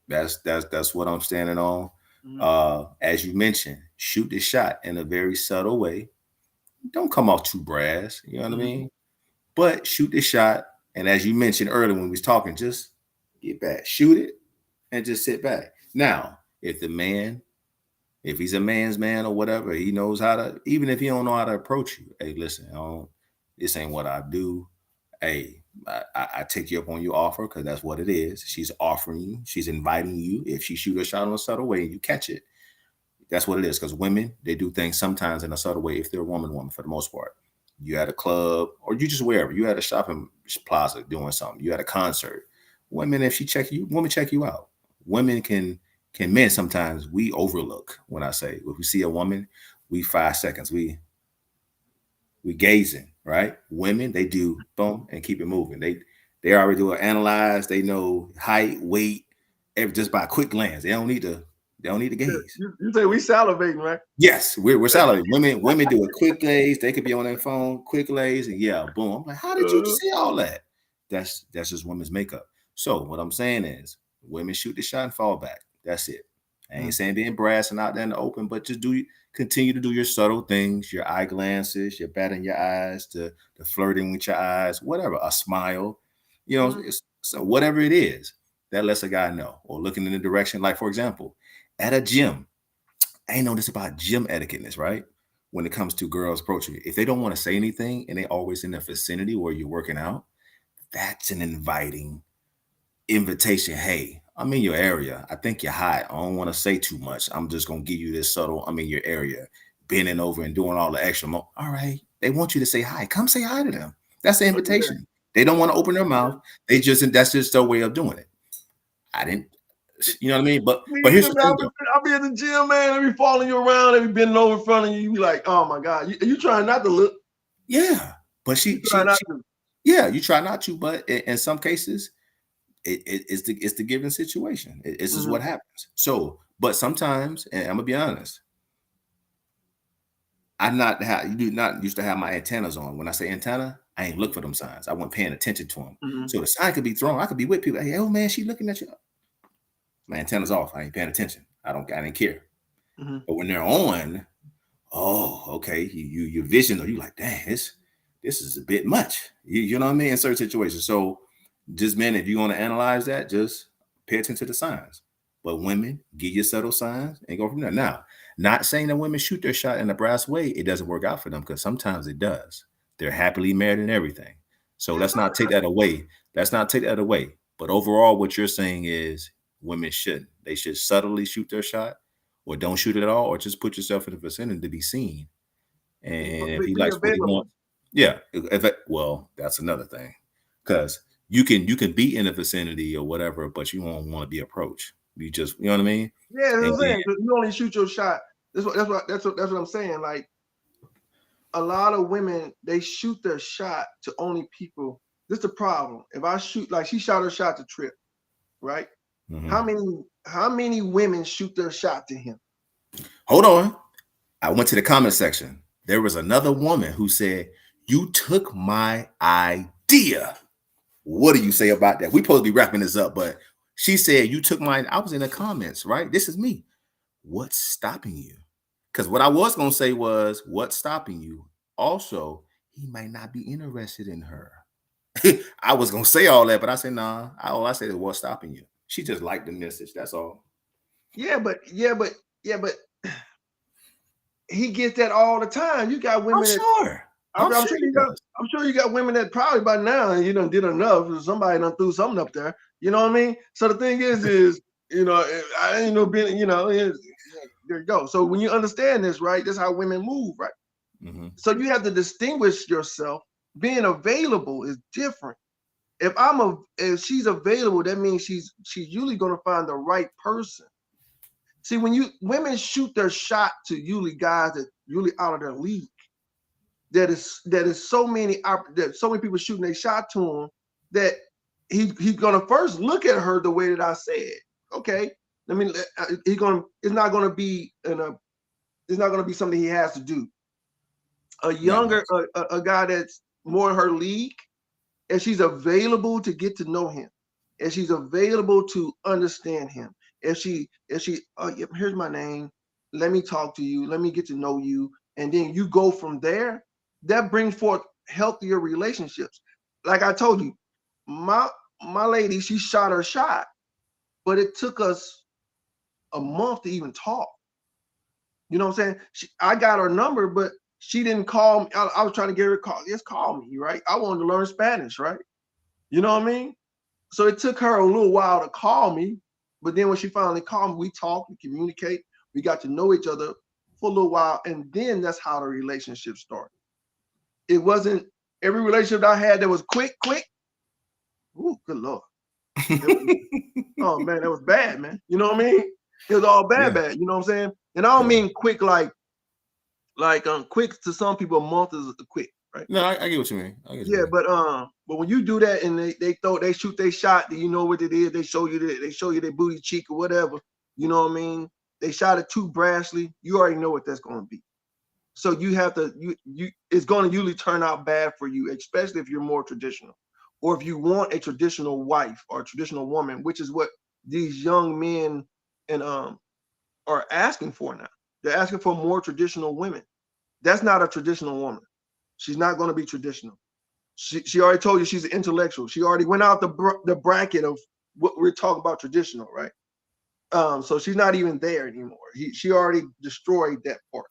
That's what I'm standing on. Mm-hmm. As you mentioned, shoot the shot in a very subtle way. Don't come off too brass, you know what I mean? But shoot the shot, and as you mentioned earlier when we was talking, just get back, shoot it, and just sit back. Now, if he's a man's man or whatever, he knows how to, even if he don't know how to approach you. Hey, listen, this ain't what I do. Hey, I take you up on your offer, because that's what it is. She's offering you, she's inviting you. If she shoot a shot in a subtle way and you catch it, that's what it is. Because women, they do things sometimes in a subtle way if they're a woman for the most part. You at a club, or you just wherever. You at a shopping plaza doing something. You at a concert. Women, if she check you, women check you out. Women can men sometimes we overlook. When I say, if we see a woman, we 5 seconds, we gazing, right? Women, they do boom and keep it moving. They already do an analyze. They know height, weight, just by a quick glance. They don't need to gaze. You say we salivating, right? Yes, we're salivating. Women do a quick gaze. They could be on their phone, quick gaze, and boom. I'm like, how did you see all that? That's just women's makeup. So what I'm saying is, women shoot the shot and fall back. That's it. I ain't saying being brass and out there in the open, but just continue to do your subtle things, your eye glances, your batting your eyes, the flirting with your eyes, whatever, a smile, so whatever it is that lets a guy know, or looking in the direction. Like, for example, at a gym, I ain't know this about gym etiquette, right? When it comes to girls approaching you, if they don't want to say anything and they always in the vicinity where you're working out, that's an invitation. Hey, I'm in your area. I think you're hot. I don't want to say too much. I'm just gonna give you this subtle. I'm in your area, bending over and doing all the extra. All right, they want you to say hi. Come say hi to them. That's the invitation. They don't want to open their mouth. That's just their way of doing it. I didn't. You know what I mean? But here's the thing, though. I'll be at the gym, man. They be following you around. They be bending over in front of you. You be like, oh my God. You trying not to look. Yeah. But you try not to. But in some cases, it's the given situation. It's just what happens. So, but sometimes, and I'm gonna be honest, you do not used to have my antennas on. When I say antenna, I ain't look for them signs. I wasn't paying attention to them. So the sign could be thrown. I could be with people. Hey, oh man, she looking at you. My antenna's off. I ain't paying attention. I didn't care. But when they're on, oh, okay, your vision, or you like, dang, this is a bit much. You know what I mean? In certain situations. So just men, if you want to analyze that, just pay attention to the signs. But women, give you subtle signs and go from there. Now, not saying that women shoot their shot in a brass way, it doesn't work out for them, because sometimes it does. They're happily married and everything. So let's not take that away. But overall, what you're saying is women shouldn't. They should subtly shoot their shot, or don't shoot it at all, or just put yourself in the vicinity to be seen. And if he likes what he wants, well, that's another thing, because you can be in the vicinity or whatever, but you won't want to be approached. You just, you know what I mean? Yeah, that's what I'm saying. You only shoot your shot. That's what I'm saying. Like, a lot of women, they shoot their shot to only people. This is the problem. If I shoot, like she shot her shot to Trip, right? How many women shoot their shot to him? Hold on. I went to the comment section. There was another woman who said, "You took my idea." What do you say about that? We supposed to be wrapping this up, but she said, "You took mine." I was in the comments, right? This is me. What's stopping you? Because what I was going to say was, what's stopping you? Also, he might not be interested in her. I was going to say all that, but I said, nah. All I said is, what's stopping you? She just liked the message. That's all. Yeah, but he gets that all the time. You got women. I'm sure you got women that probably by now, you done did enough. Somebody done threw something up there. You know what I mean? So the thing is, I ain't no being, there you go. So when you understand this, right, that's how women move, right? So you have to distinguish yourself. Being available is different. If she's available, that means she's usually going to find the right person. See, when women shoot their shot to usually guys that really out of their league, that is so many people shooting their shot to him that he's gonna first look at her the way that I said. Okay, I mean, it's not gonna be something he has to do. A guy that's more in her league, and she's available to get to know him, and she's available to understand him. If she, here's my name, let me talk to you, let me get to know you, and then you go from there. That brings forth healthier relationships. Like I told you, my lady, she shot her shot, but it took us a month to even talk. You know what I'm saying? I got her number, but she didn't call me. I was trying to get her to call. Just call me, right? I wanted to learn Spanish, right? You know what I mean? So it took her a little while to call me, but then when she finally called me, we talked, we communicate, we got to know each other for a little while, and then that's how the relationship started. It wasn't every relationship I had that was quick. Ooh, good Lord. Oh man, that was bad, man. You know what I mean? It was all bad. You know what I'm saying? And I don't mean quick like quick to some people. A month is quick, right? No, I get what you mean. But when you do that and they shoot their shot, you know what it is. They show you their booty cheek or whatever. You know what I mean? They shot it too brashly. You already know what that's going to be. So you have to it's going to usually turn out bad for you, especially if you're more traditional, or if you want a traditional wife or a traditional woman, which is what these young men are asking for now. They're asking for more traditional women. That's not a traditional woman. She's not going to be traditional. She already told you she's an intellectual. She already went out the bracket of what we're talking about traditional, right? So she's not even there anymore. She already destroyed that part.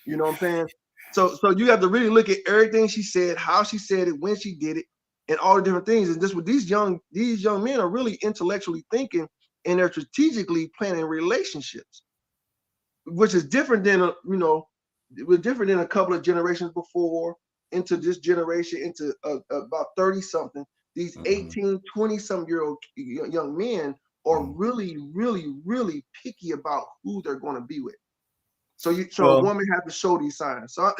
You know what I'm saying? So you have to really look at everything she said, how she said it, when she did it, and all the different things. And just with these young men are really intellectually thinking, and they're strategically planning relationships, which is different than it was different than a couple of generations before, into this generation, into about 30 something. These 18, 20 some year old young men are really, really, really picky about who they're going to be with. So a woman has to show these signs. So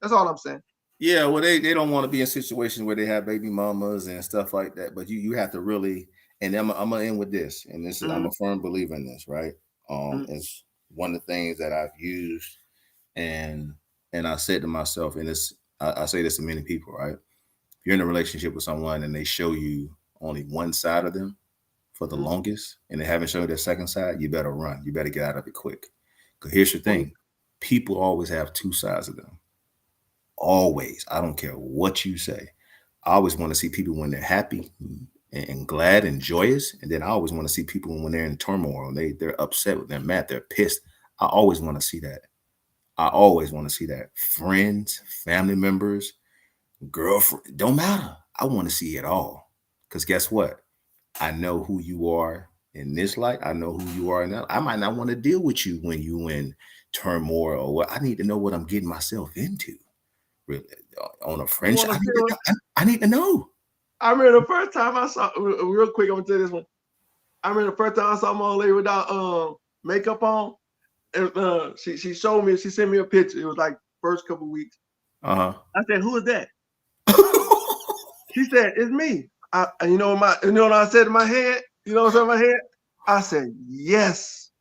that's all I'm saying. Yeah, well, they don't want to be in situations where they have baby mamas and stuff like that. But you have to really, and I'm gonna end with this, and this is I'm a firm believer in this, right? It's one of the things that I've used, and I said to myself, and I say this to many people, right? If you're in a relationship with someone and they show you only one side of them for the longest, and they haven't shown you their second side, you better run. You better get out of it quick. Because here's the thing: people always have two sides of them. Always. I don't care what you say. I always want to see people when they're happy and glad and joyous. And then I always want to see people when they're in turmoil, they're upset, they're mad, they're pissed. I always want to see that. I always want to see that. Friends, family members, girlfriend, don't matter. I want to see it all. Because guess what? I know who you are in this light. I know who you are in that. I might not want to deal with you when you in turmoil, or what. I need to know what I'm getting myself into. Really, on a friendship, I need to know. I remember the first time I saw, real quick, I'm gonna tell you this one. I remember the first time I saw my old lady without makeup on, and she showed me, she sent me a picture. It was like first couple weeks. I said, "Who is that?" She said, "It's me." You know what I said in my head? You know what I said in my head? I said, "Yes,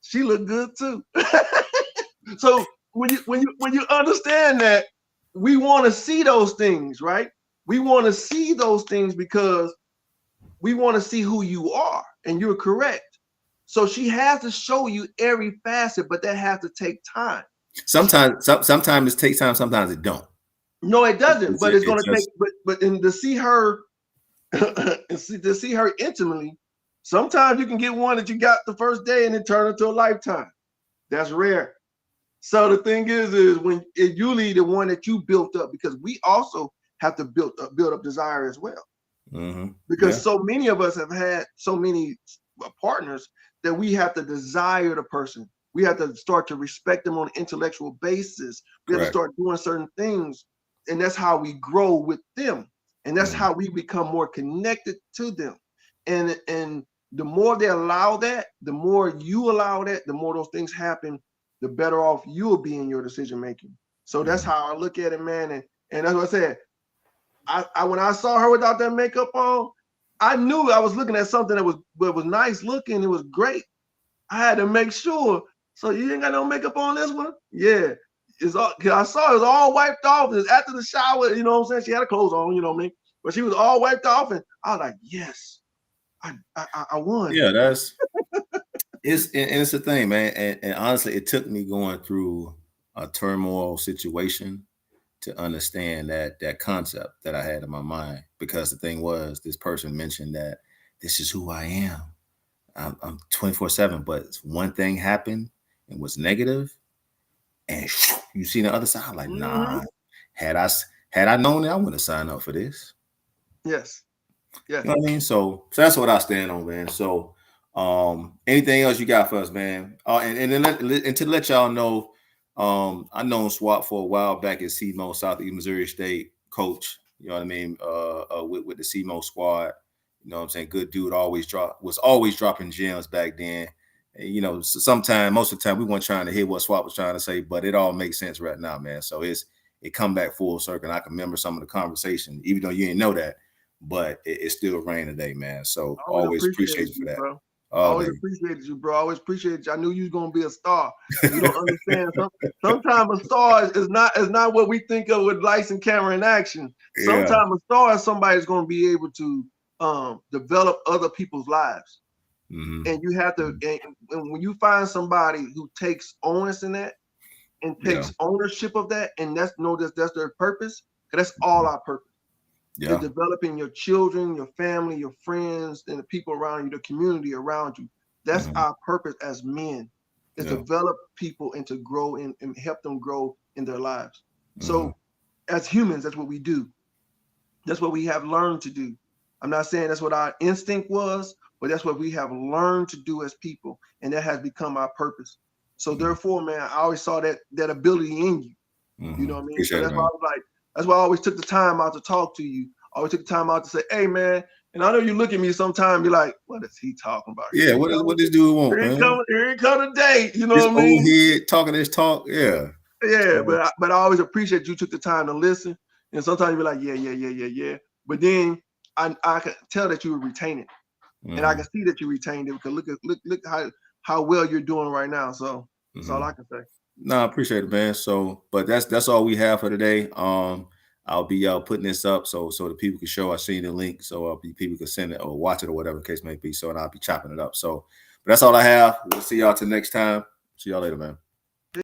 she looked good too." So when you understand that, we want to see those things, right? We want to see those things because we want to see who you are, and you're correct. So she has to show you every facet, but that has to take time. Sometimes it takes time. Sometimes it don't. No, it doesn't. But it's going to take. But to see her, to see her intimately, sometimes you can get one that you got the first day and it turn into a lifetime. That's rare. So the thing is when you lead the one that you built up, because we also have to build up desire as well. Because so many of us have had so many partners that we have to desire the person. We have to start to respect them on an intellectual basis. We have to start doing certain things, and that's how we grow with them, and that's how we become more connected to them. And the more they allow that, the more you allow that, the more those things happen, the better off you'll be in your decision making. So that's how I look at it, man. And that's what I said. I when I saw her without that makeup on, I knew I was looking at something that was nice looking. It was great. I had to make sure. So you ain't got no makeup on this one? Yeah. It's all, I saw it was all wiped off. It was after the shower, you know what I'm saying? She had her clothes on, you know what I mean? But she was all wiped off, and I was like, yes, I won. Yeah, it's the thing, man. And honestly, it took me going through a turmoil situation to understand that concept that I had in my mind. Because the thing was, this person mentioned that this is who I am. I'm 24/7, but one thing happened and was negative, and you see the other side. Like, nah, had I known that, I wouldn't have signed up for this. Yes. You know what I mean? So that's what I stand on, man. So anything else you got for us, man? And to let y'all know, I known Swap for a while back at SEMO, Southeast Missouri State coach. You know what I mean? With the SEMO squad. You know what I'm saying? Good dude, was always dropping gems back then. And, you know, most of the time we weren't trying to hear what Swap was trying to say, but it all makes sense right now, man. So it come back full circle. And I can remember some of the conversation, even though you didn't know that, but it still rang today, man. So always appreciate you for that. Bro. Always appreciated you, bro. Always appreciated you. I knew you was gonna be a star. You don't understand. Sometimes a star is not what we think of with lights and camera and action. Sometimes a star is somebody who's gonna be able to develop other people's lives. And you have to, and when you find somebody who takes onus in that and takes ownership of that, and that's their purpose, because that's all our purpose. Is developing your children, your family, your friends, and the people around you, the community around you. That's our purpose as men, is Yeah. develop people and to grow and help them grow in their lives. So as humans, that's what we do. That's what we have learned to do. I'm not saying that's what our instinct was, but that's what we have learned to do as people, and that has become our purpose. So therefore, man, I always saw that ability in you. You know what I mean? So that's why I was like, that's why I always took the time out to talk to you. I always took the time out to say, hey, man. And I know you look at me sometimes, be like, what is he talking about? Yeah, what this dude want, man? Here it come today. You know this what I mean? Old head talking this talk, yeah. Yeah, but I always appreciate you took the time to listen. And sometimes you be like, yeah. But then I can tell that you were retaining it. And I can see that you retained it because look how well you're doing right now. So that's all I can say. No, I appreciate it, man. So, but that's all we have for today. I'll be putting this up so the people can show. I seen the link, so people can send it or watch it or whatever the case may be. So, and I'll be chopping it up. So, but that's all I have. We'll see y'all till next time. See y'all later, man.